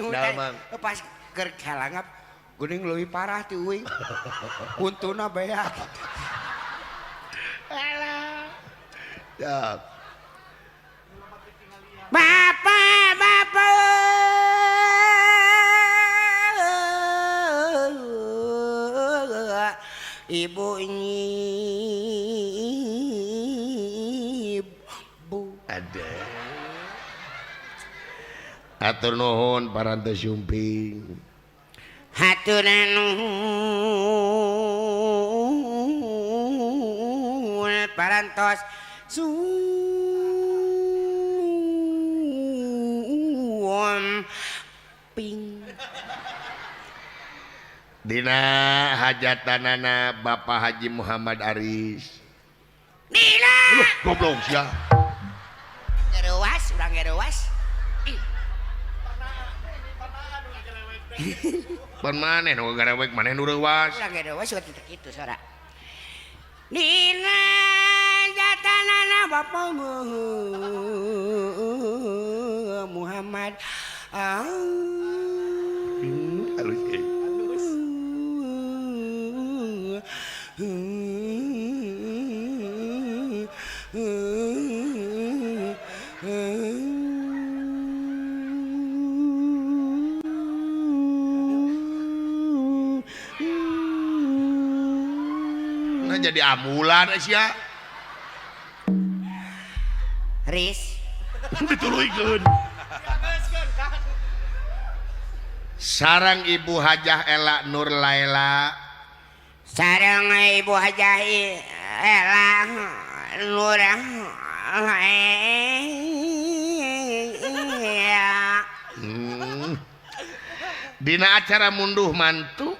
Damang. pas keur calangap geuning leuwih parah ti uing. Kuntuna beak. Alah. Ya. Bapak ibu ibu Ada. Atur nuhun parantos sumping. hatur nuhun parantos sumping. Dina hajatanana Bapak Haji Muhammad Aris. Dina Goblok sia. gerewas urang gerewas. Pan maneh nu garewek maneh nu reuwas. Urang gerewas waktu kitu sora. Dina jatanana Bapak Muhammad Halus ge. Nah jadi amulan sia. Riz Dituluykeun. Sarang Ibu Hajah Ela Nur Laila. sareng Ibu Hajah Ela Nur Dina acara munduh mantu.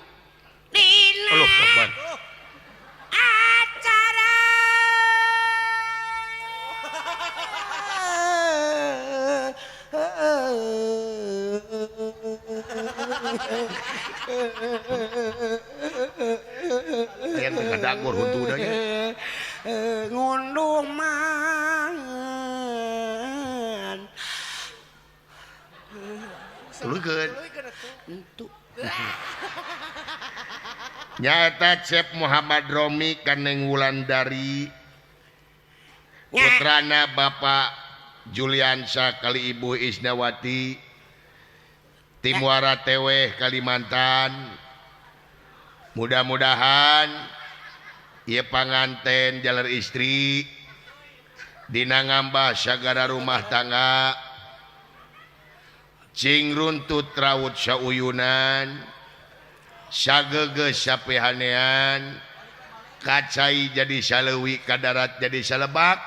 Dina Aloh, kapan? acara Aya teu dagor huntuna nya. ngunduh man Tuluykeun. entu Nyaeta Chef Muhammad Romi Kaneng Wulandari. Putrana Bapak Juliansa kali Ibu Isnawati. Tim Muara Teweh Kalimantan. Mudah-mudahan ieu panganten jalar istri dina ngambah sagara rumah tangga cing runtut rawut sauyunan sageges sapehanean kacai jadi saleuwi kadarat jadi salebak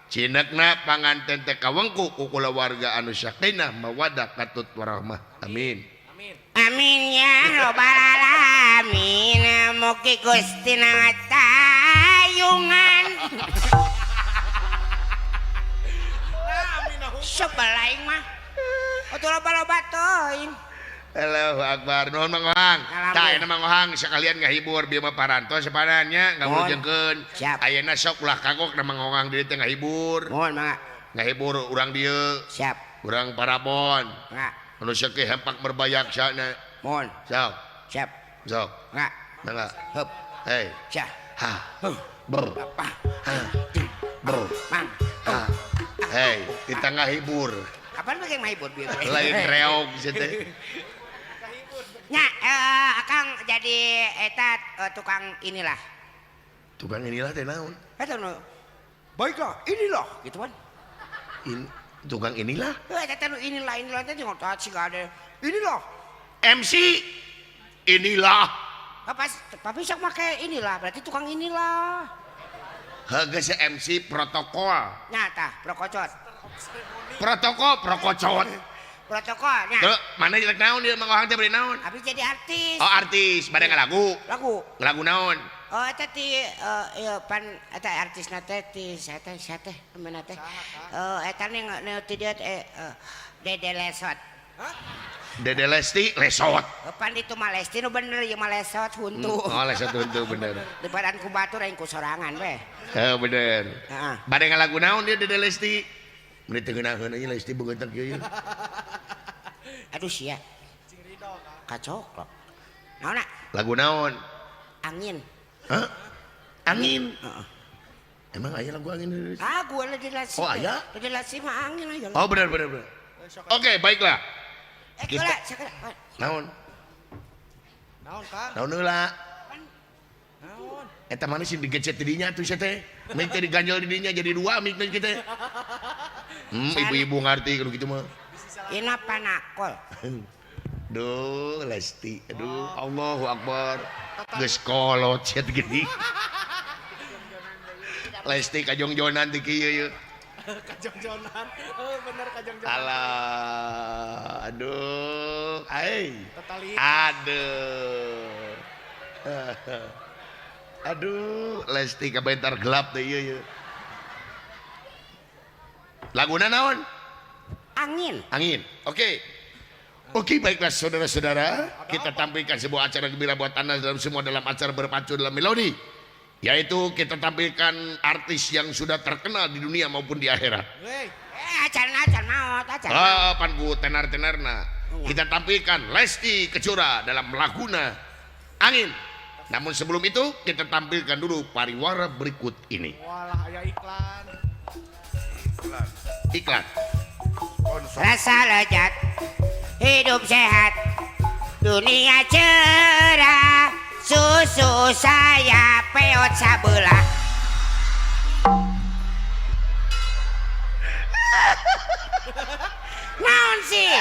cinekna panganten teh kawengku ku kulawarga anu sakinah mawaddah katut warahmah amin. amin ya robbal alamin mugi Gusti tayungan sok balaing mah atuh loba-loba teuing Allahu Akbar. Nuhun Mang Ohang. Tah eta Mang Ohang sekalian ngahibur bieu mah parantos sepadannya ngawujengkeun. Siap. Ayeuna sok ulah kagok na Mang Ohang di teh ngahibur. Mohon mangga. Ngahibur urang dieu. Siap. Urang Parabon. Mangga. Manusia ke hempak berbayak sana. Mohon. Sok. Siap. Sok. Mangga. Mangga. Hup. Hei. Siap. Ha. Ber. Apa? Ha. Ber. Mang. Ha. Hei, di tengah hibur. Apaan pakai mahibur bieu? Lain reog teh. Nya, Akang jadi eta tukang inilah. Tukang inilah teh naon? Eta nu. Baiklah, inilah gitu kan. Tukang inilah. Eta nu inilah teh ngotot sih ada. Inilah. MC inilah. Papi sok make inilah, berarti tukang inilah. Haga si MC protokol. Nya tah, prokocot. Prokocot. Protokolnya. Tuh, mana jelek naon dia Mang Ohang teh bari naon? Habis jadi artis. Oh, artis, bade ngalagu. Lagu. Lagu naon? Oh, eta ti ieu pan eta artisna teh ti siapa teh namana teh. Eta ti dia Dede Lesot. Dede Lesti Lesot. Pan itu mah Lesti nu bener ieu mah Lesot huntu. Oh, Lesot huntu bener. Di badan ku batur aing ku sorangan we. Heuh bener. Heeh. Bade ngalagu naon dia Dede Lesti? Meni teu ngeunaheun ieu Lesti beungeuteuh kieu. Aduh sia. Kacok. Naonna? Lagu naon? Angin. Hah? Angin. Emang aya lagu angin Dede Lesti? Ah, gua Dede Lesti. Oh, aya? Dede Lesti mah angin aja. Oh, bener. Oke, baiklah. Kula sakit. Naon? Naon Kang? Naon heula? Naon? Eta mana sih digecet di dinya tuh teh. Mik teh diganjel di dinya jadi dua mik teh kita. Ibu-ibu ngarti kalau gitu mah. Ina panakol. Duh, Lesti. Aduh, Allahu Akbar. Geus kolot cet gini. Lesti kajong-jonan di kieu yeuh. Kajong-jonan. Oh, bener kajong-jonan. Alah, aduh. Ai. Totali. Aduh. Aduh, Lesti kabentar gelap teh ieu yeuh. Laguna naon? Angin. Angin. Oke. Oke, baiklah saudara-saudara, kita tampilkan sebuah acara gembira buat Anda dalam acara berpacu dalam melodi. Yaitu kita tampilkan artis yang sudah terkenal di dunia maupun di akhirat. Wey. Acan maot, acan. Pan ku tenar-tenarna. Kita tampilkan Lesti Kejora dalam laguna Angin. Namun sebelum itu kita tampilkan dulu pariwara berikut ini. Walah aya iklan. Iklan. Rasa lezat, hidup sehat, dunia cerah, susu saya peot sabelah. Naon sih?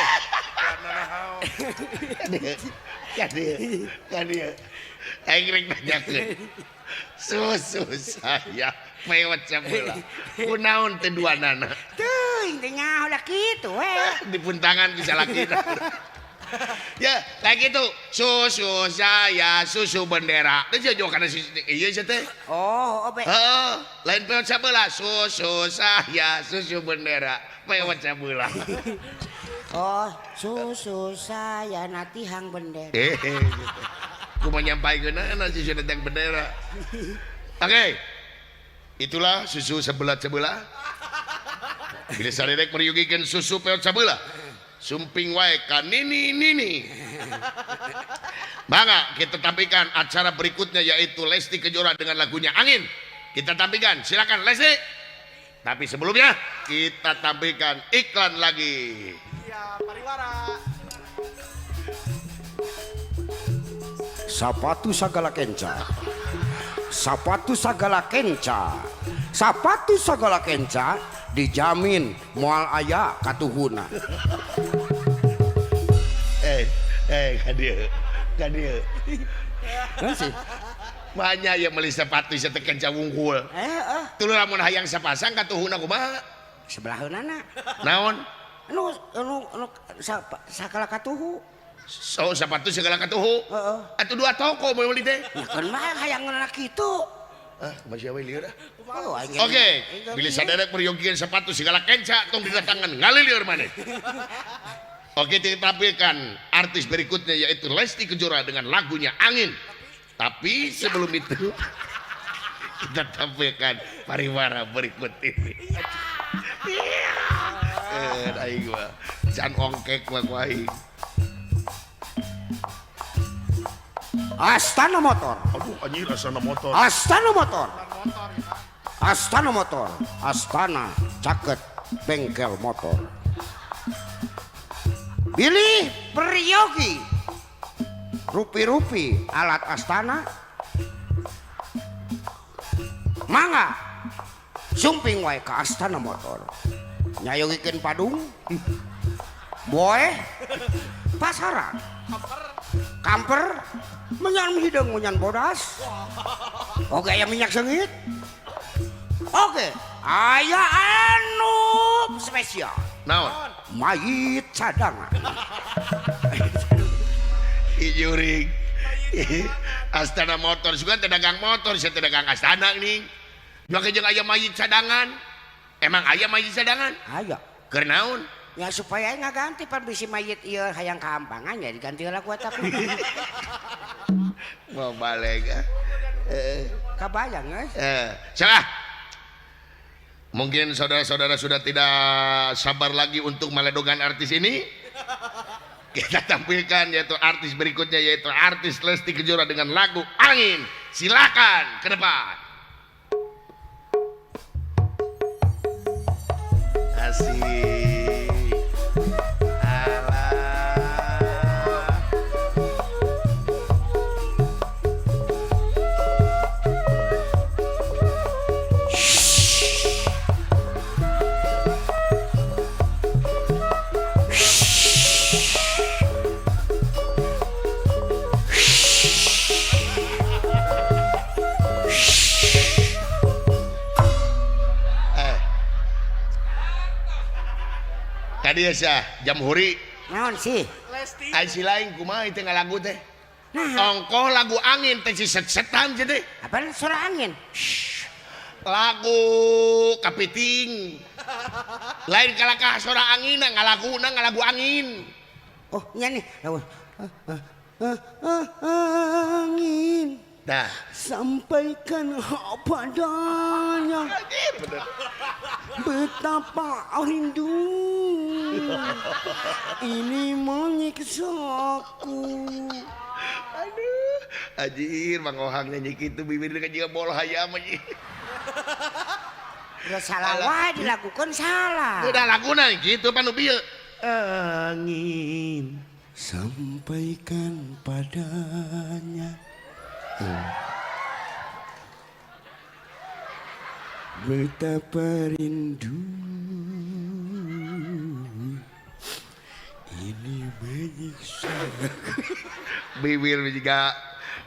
Kan dia. Aing rek nanyakeun. Susu saya mewet sabelah. Kunaon teh duanana? Tuh, intinya udah gitu, Di puntangan bisa laki. Ya, kayak gitu. Susu saya, susu bendera. Teu jojo kana ieu teh. Oh, obe. Heeh, lain peot sabelah. Susu saya, susu bendera. Peot sabelah. Oh, susu saya natihang bendera. Gitu. Ku menyampaikan susu natihang bendera. Oke. Itulah susu sebelah-sebelah. Bila sadedek meriugikeun susu peot sabelah. Sumping wae ka nini. Bangga kita tampilkan acara berikutnya yaitu Lesti Kejora dengan lagunya Angin. Kita tampilkan, silakan Lesti. Tapi sebelumnya kita tampilkan iklan lagi. Iya, pariwara. Sapatu sagala kenca. Sapatu sagala kenca. Sapatu sagala kenca dijamin moal aya katuhuna. Kan dia. Sih. Banyak yang beli sepatu saya tekan wungkul. Tulu lamun hayang sapasang katuhuna kumaha? Sebelaheunana. Naon? Anu sakala katuhu. So sepatu segala katuhu. Heeh. Atuh dua toko mau beli teh. Ya kan mah hayang ngeunana kitu. Masih awal lieur. Oh, Oke, bila sadar meriugikeun sepatu segala kenca tong didatangan ngalilir maneh. Oke, kita tampilkan artis berikutnya yaitu Lesti Kejora dengan lagunya Angin. Tapi sebelum itu kita tampilkan pariwara berikut ini. Aing mah can ongkek mah ku aing. Astana Motor. Aduh anjir asana motor. Astana Motor. Astana Motor. Astana Caket Bengkel Motor. Billy Priyogi. Rupi-rupi alat Astana. Mangga sumping wae ka Astana Motor. Nyayogikeun padung. Boy pasaran. Kamper menyan hidung menyan bodas. Oke aya minyak sengit. Oke aya anu spesial. Naon? Mayit cadangan. Ijuring. Astana Motor juga dagang motor, saya dagang Astana nih. Maka jeung aya mayit cadangan. Emang aya mayit cadangan? Aya. Keur naon? Ya supaya ngaganti pan bisi mayit ieu hayang kaampangan ya diganti heula ku eta. Mau balik Kabayang guys. Salah. Mungkin saudara-saudara sudah tidak sabar lagi untuk meledogan artis ini. Kita tampilkan yaitu artis berikutnya yaitu artis Lesti Kejora dengan lagu Angin. Silakan ke depan. Asik. Dia sah Jamhuri Naon sih? ai si lain kumaha teh ngalagu teh Nah, ongkoh lagu Angin teh si set-setan jadi apa suara angin? lagu kapiting lain kalakah suara angin ngalagu angin. Oh, nya nih. Lawan. Angin. Dah Sampaikan padanya betapa rindu ini menyiksaku. aduh anjir mangohang nyanyi kitu bibir dengan juga bol hayam anjir. Udah salah wae dilakukan salah. Udah laguna gitu panu bieu angin Sampaikan padanya betapa rindu ini menyiksa. bibir juga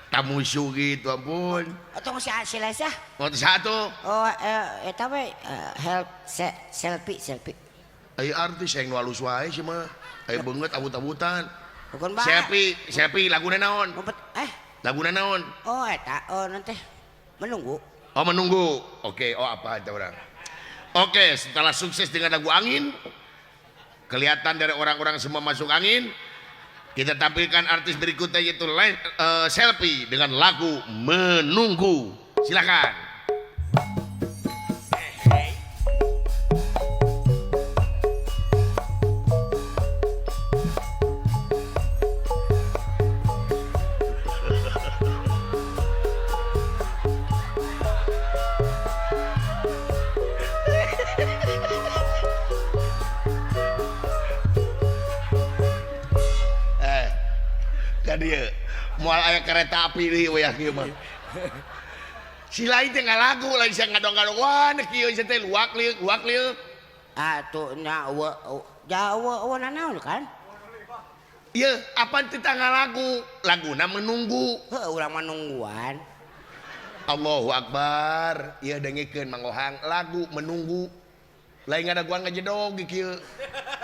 tamusu gitu ampun. Atau si Lesa? Mau satu Oh, eta we selfie. ayo artis yang halus wae sih mah ayo banget abut-abutan. Bukan ba? Selfie laguna naon laguna naon Oh, eta nanti menunggu. oh menunggu oke oh apa itu orang oke setelah sukses dengan lagu Angin kelihatan dari orang-orang semua masuk angin kita tampilkan artis berikutnya yaitu Selfie dengan lagu Menunggu. Silakan. Dia moal aya kereta api di wayah kieu mah. Si lain teh ngalagu lain sia ngadong-ngadong wah kieu teh luak lieu. Ah tuh nya Jawa nanaon kan? Ieu apa teh ngalagu laguna Menunggu. Heuh urang menungguan. Allahu Akbar. Ieu dengikeun mangohang lagu Menunggu. Lain ngadaguan ngajedog kieu.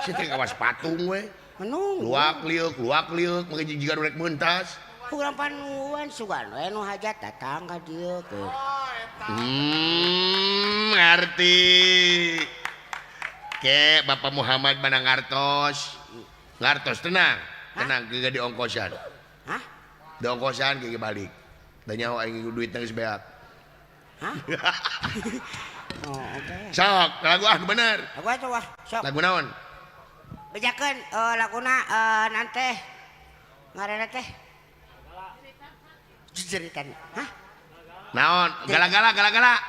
Si teh kawas patung we. Menunggu. Luak liuk mangga jiga rek mentas. Urang panuan sugan we nu hajat datang ka dieu ke. Ngerti. Ke Bapak Muhammad Manangartos. Ngartos tenang. Tenang gege diongkosan. Hah? Diongkosan gege balik. Da nyaho aing duit geus beak. Hah? Oh, oke. Sok, lagu ah bener. Aku atuh wah, sok. Lagu naon? Bejakeun laguna nanti ngaranna teh. Jeritan. Hah? Naon? Gala-gala. Gala-gala.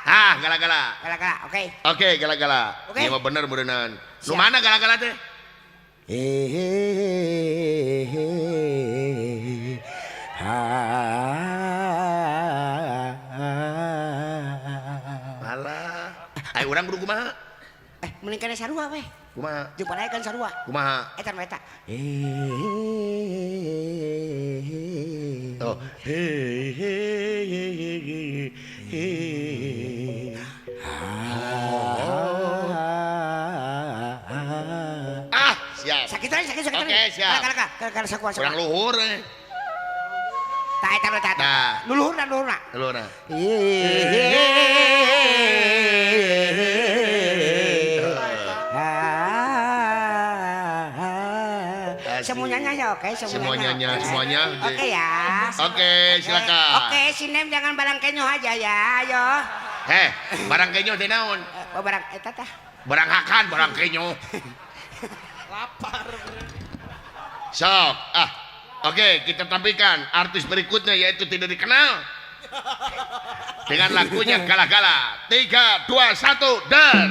Ah, gala-gala. Gala-gala, oke. Oke, gala-gala. Oke. Ieu mah bener beuneunan. Nu Siap. mana gala-gala teh? Alah. Ai urang kudu kumaha? Mending kana sarua we. Kumaha? Jeung panaekeun sarua. Kumaha? Eta mah eta. Oh. Ah, siap. Sakit. Oke, siap. Gala-gala sakuat. Kurang luhur Tah eta mah eta. Tah. Luluhurna. Luhurna. Semuanya ya, oke, Semuanya. Oke ya. Oke, silakan. Oke, si Nem jangan barang kenyo aja ya, ayo. Barang kenyo teh naon? Barang eta tah. Barang hakan, barang kenyo. Lapar. Sok. Oke, kita tampilkan artis berikutnya yaitu tidak dikenal. Dengan lagunya Gala-gala. 3, 2, 1, dan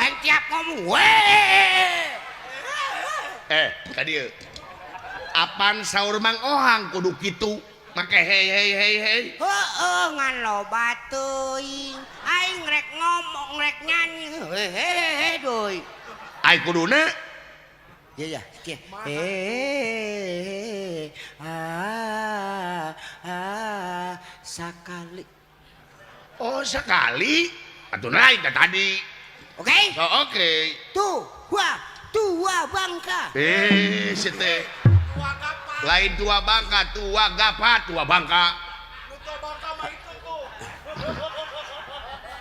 Aing tiap ngomong, weh. Kadieu. Apan saur Mang Ohang kudu kitu. Make hei. Heeh, ngan loba teuing. Aing rek ngomong, rek nyanyi. Hehehe doi. Ai kuduna Iya, kieu. Sakali. oh sekali. Atuh lain dah tadi. Oke? Oh, oke. Tua bangka. Sete. Lain tua bangka, tua gapat, tua bangka.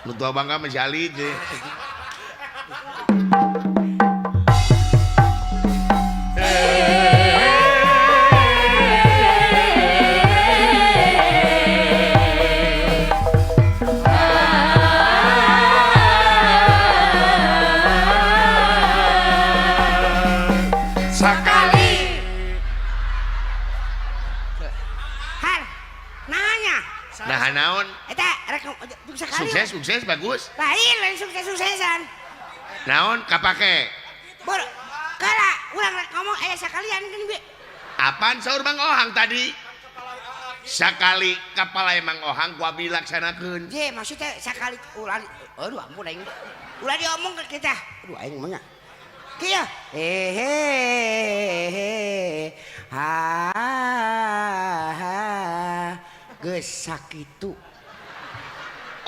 Nu tua bangka mah jali teh. Har, nanya. Nah, naon? Eta rek sekali. Sukses bagus. Lain sukses-suksesan. Naon kapake? Bor, kala urang rek ngomong aya sakalian kan bi. Apaan saur Mang Ohang tadi? Sakali kapala Mang Ohang gua bilaksanakeun. Ye, maksudnya sakali ulah. Aduh ampun aing. Ulah diomong ke kita. Aduh aing mah nya. Kieu. Geus sakitu.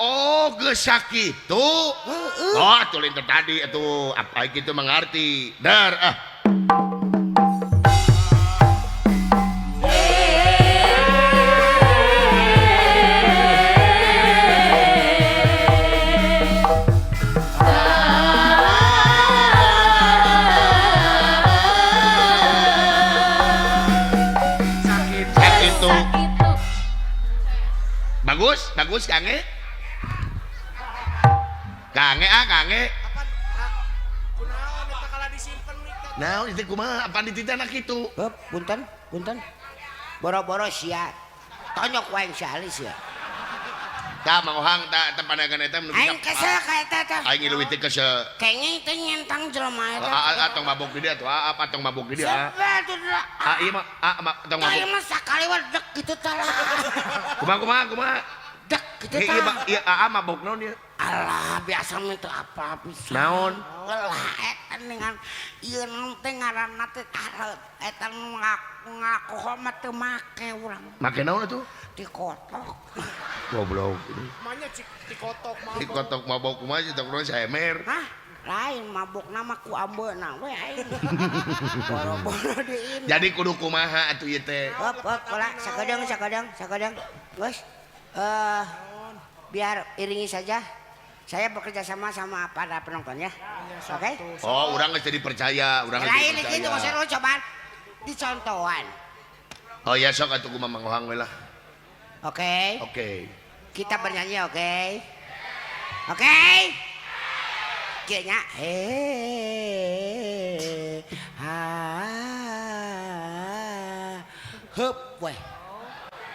Oh, geus sakitu. Oh, atuh lain teh tadi atuh apa kitu mengerti. Dar Bagus Kange. Kange. Kunaon eta kala disimpen mik teh. Nah, itu kumaha apa dititah anak itu? Heup, punten, punten. Boro-boro sia. Tonyok wae si alis ya. Tah mangohang tah pandangan eta Aing kesel ka eta teh. aing leuwih teh kesel. Kayaknya teh nyentang jelema eta. Atong mabok di dia tuh, apa atong mabok di dia? Sebab tuh. Iya mah, atong mabok. Aing mah sakali wedek gitu tah lah. Kumaha? Dek gitu Iya, tah. iya, mabok naon dia? Alah biasa mah teu apa pisan. Naon? Lah eta dengan ieu naon teh ngaranna teh areut. Eta ngaku mah teu make urang. Make naon atuh? Dikotok. Goblok. Manya cik dikotok mah. Di kotok mabok kumaha sih tong saya emer. Hah? Lain mabok nama ku ambeuna we aing. Boro-boro diin. Jadi kudu kumaha atuh ieu teh? Hop, pola sakadang. Guys. Biar iringi saja. Saya bekerja sama para penonton ya. Oke? Oh, urang geus jadi percaya, urang geus Lain jadi gitu, percaya. maksudnya lo cobaan dicontohan. Oh ya sok atuh kumaha mangohang we lah. Oke? Oke. Kita bernyanyi, oke? Oke? Kayaknya hup weh.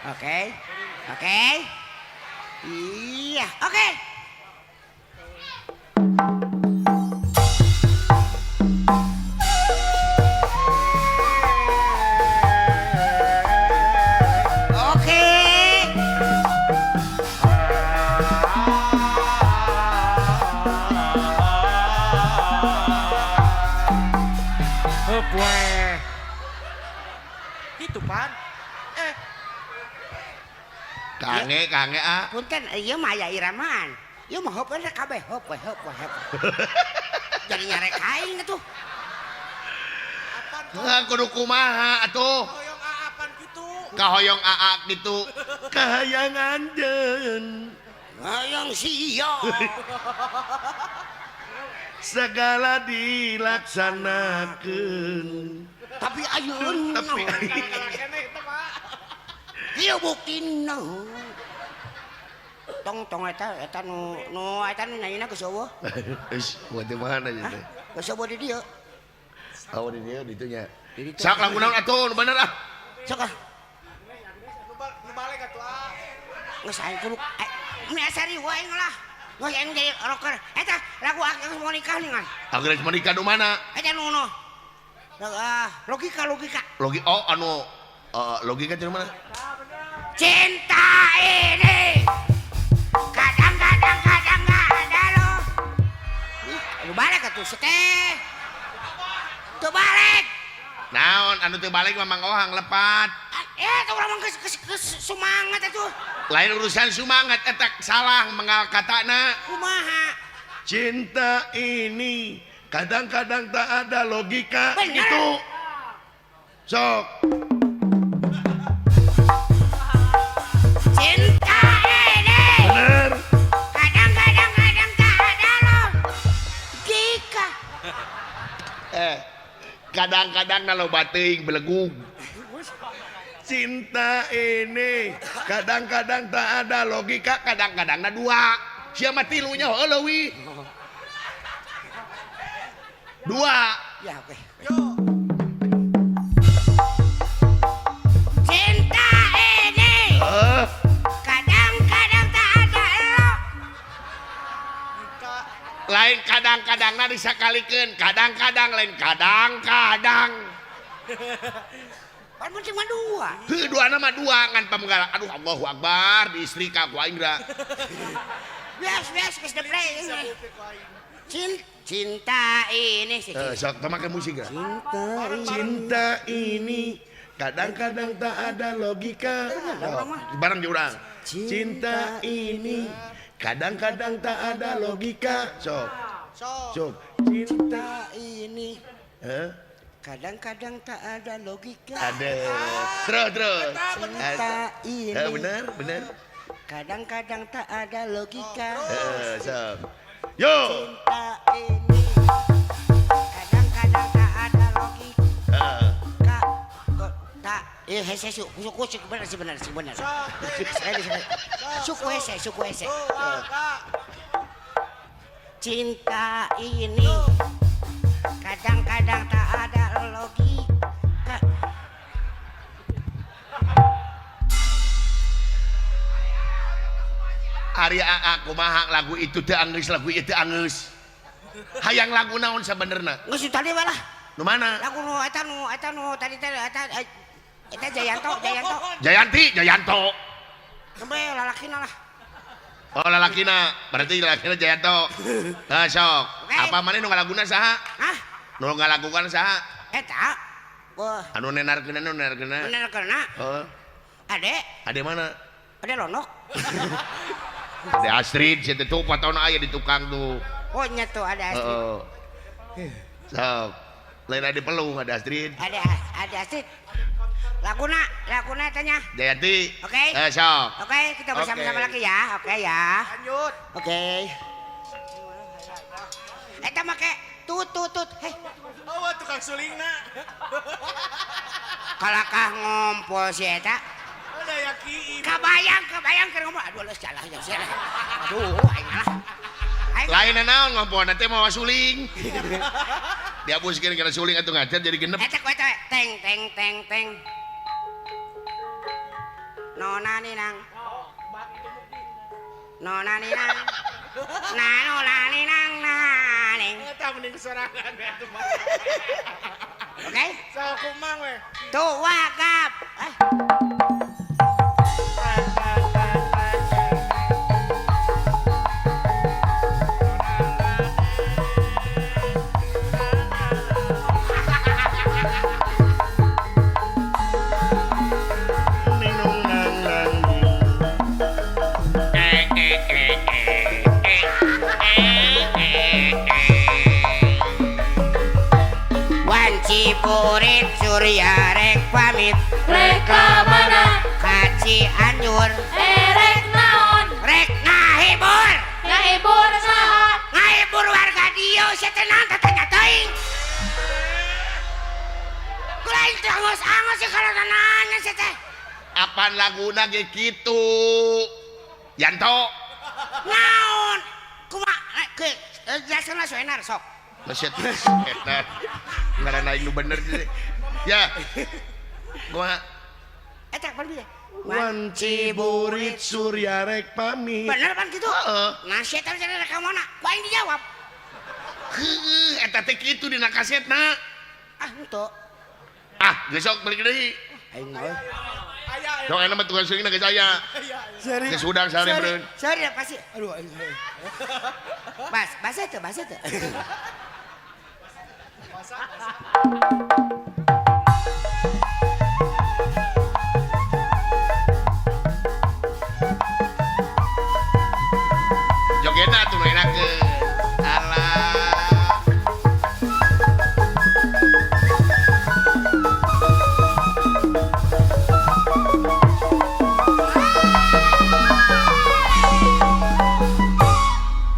Oke? Oke? Iya, oke. Oke. Heup weh. Gitu pan. Kange ah. Punten, ieu mah aya iramaan. Ieu mah heup we kabeh, heup we. Jadi nyarek aing atuh. Kudu kumaha atuh? Hoyong aapan gitu. Kahoyong aak gitu. Kahayangan jeun. Hayang sia. Segala dilaksanakeun. Tapi ayeuna. Tapi Kene itu mah. Ieu buktina. Tong eta nu nyanyina geus eueuh. Euy, buat di mana aja teh? Geus eueuh di dieu. Oh di dia ditunya. Di ditu. Sak lagu naon atuh, nu bener ah. Sok ah. Nu balik atuh ah. Geus aing kudu ini asari wae lah. Geus aing jadi rocker. Eta lagu Agnes Monica ningan. Agnes Monica nu mana? Eta nu logika. Logi oh anu logika di mana? Cinta ini kadang-kadang gak ada lo. Lu balik atuh seteh. Tuh balik. Naon anu teu balik mah mangohang lepat. Tuh urang geus semangat atuh. Lain urusan semangat eta salah mengal katana. Kumaha? Cinta ini kadang-kadang tak ada logika Bener. gitu. Sok. Cinta ini Bener. kadang-kadang tak ada lo. Gika. Kadang-kadang naloba teuing belegug. Cinta ini kadang-kadang tak ada logika, kadang-kadang na dua. Siapa tilunya heuleui? Dua. Ya oke. Yo. Cinta ini kadang-kadang tak ada lo. Lain kadang-kadang na disakalikeun, kadang-kadang lain kadang-kadang. Pan mun cuma dua. Dua nama dua ngan pamenggalan. Aduh Allahu Akbar di istri ka ku aing da. Bias geus deplay. Cinta ini sih. Sok teu make musik ya. Cinta Cinta ini kadang-kadang tak ada logika. Bareng di urang. Cinta ini kadang-kadang tak ada logika. Sok. Sok. Cinta ini kadang-kadang tak ada logika. Ada. Terus. Cinta ini Bener. kadang-kadang tak ada logika. Sok. Yo. Cinta ini kadang-kadang tak ada logika. Tak. Hese suku benar. Suku hese. Cinta ini kadang-kadang kadang tak ada logika. Ari aku kumaha lagu itu teu anggeus lagu ieu teu anggeus. Hayang lagu naon sabenerna? Geus tadi bae lah. Nu mana? Lagu nu eta nu tadi teh eta Jayanto. Jayanto. Sampai lalakina lah. Oh lalakina, berarti lalakina Jayanto. Sok. Oke. Apa maneh nu ngalaguna saha? Hah? Nu ngalakukan saha? Eta. Wah, Anu nenarkeunna. bener karena Oh, ade mana? ade lonok. Ade Astrid, situ tuh potona aya di tukang tuh. Oh nya tuh ada Astrid. Oh. Sok. Lain ade pelung ada Astrid. Ada Astrid. Laguna tanya. Jayanti. Oke. Sok. Oke, kita bersama-sama lagi ya. Oke ya. Lanjut. Oke. Eta make tut. Hei, Oh, tukang sulingna. kalakah ngompol si eta. Ada yakin. Kabayang keur ngomong. Aduh, leus salah ya sih. Aduh, aing lah. Aing Lain naon ngompona teh mawa suling. Dihapuskeun kana suling atuh ngajar jadi genep. eta ku eta teng. Nona ninang. Nona ninang. Nona ninang naning. Eta mending sorangan we atuh mah. Oke? Saha kumang we. Tuh wagap. Wanci purit surya rek pamit Reka mana kaci anjur erek naon rek ngahibur ngahibur saha ngahibur warga dieu setenang tetenya teuing kulain teh angos-angos sih kalau nanya sih teh Apaan laguna ge kitu? Yanto. naon kumaha ke jelaskeun lah soenar sok Maset eta. Ngaranna aing nu bener teh. Ya. Kumaha? eta pan dia Wanci burit surya rek pamit. bener pan gitu Heeh. nah si eta jadi rek kamana ku aing dijawab Heuh, eta teh kitu dina kasetna. henteu Ah, besok balik deui. aing mah Aya. Dong enak mah tukang sulingna geus aya. Seri. Geus udang sare meureun. sorry dah pasti Aduh, aing. bahasa itu Jogetna atuh nu enakeun. Alah.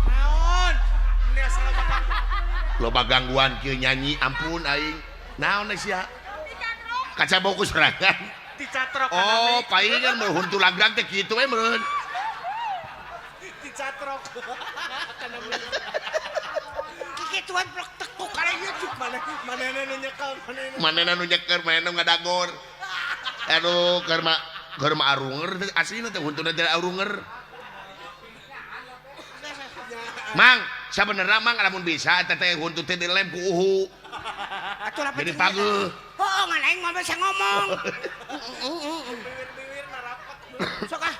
Naon? Ini asal makan. Loba gangguan kieu nyanyi ampun aing. Naon sia? Kaca boku serangan. Dicatrok Oh, paingan mau huntu lagrang teh kitu we meureun. dicatrok. Kana bener. kikituan blok tekuk kali ieu Mana nu nyekal Manehna nu nyeker, manehna ngadagor. Aduh, keur mah arunger teh aslina teh huntuna teh arunger. Mang, sabenerna mang lamun bisa eta teh huntu teh dilem ku uhu. atuh lapan Jadi pageuh. oh ngan aing mah bisa ngomong bibir narapat. sok ah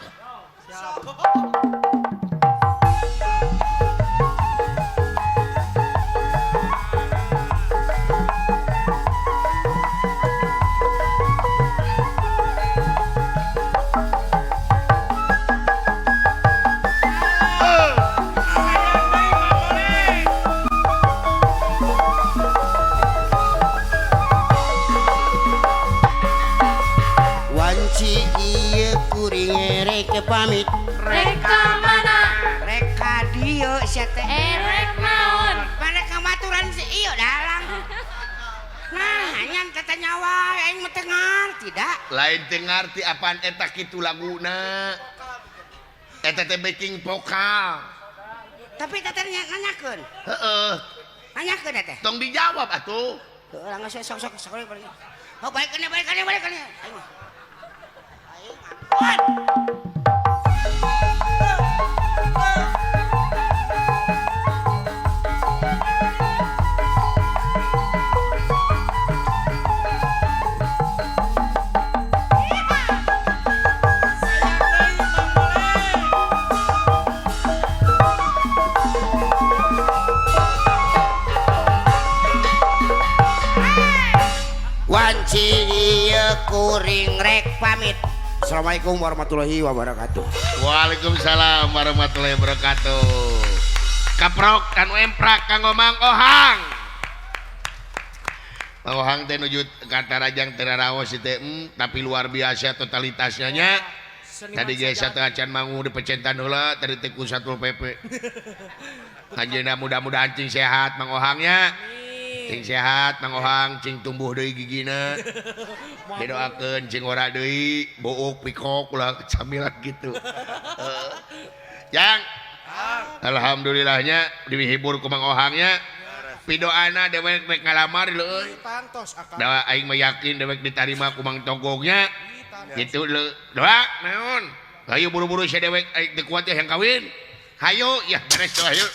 wanci ieu kuring rek pamit reka mana reka dieu sia teh erek naon mana kamaturan si ieu dalang nah nyan teh nyawa aing mah teu ngarti da Lain teh ngarti apaan eta kitu laguna. Eta teh backing vokal. tapi teh nanyakeun Heeh. nanyakeun teh Tong dijawab atuh. Orang sok balik. Oh balik kan. Ayo. Ayo mampun. Wanci ieu kuring rek pamit. Assalamualaikum warahmatullahi wabarakatuh. Waalaikumsalam warahmatullahi wabarakatuh. Kaprok anu emprak kanggo Mang Ohang. Mang Ohang teh nuju ka Tarajang teraraos teh tapi luar biasa totalitasnya nya. Tadi ge sateuh acan mangu dipecentan heula tadi teh ku Satpol PP. Anjeunna mudah-mudahan cing sehat Mang Ohangnya. Cing sehat Mang Ohang, cing tumbuh deui gigina. Didoakeun cing ora deui book pikok ulah camilan gitu. Yang alhamdulillahnya dihibur ku Mang Ohangnya. Pidoana dewek rek ngalamar leuy. Pantos akang. Da aing mah yakin dewek ditarima ku Mang Togognya. Gitu leuy. Doa naon? Hayu buru-buru si dewek aing teu kuat yang kawin. Hayu ya beres tuh hayu.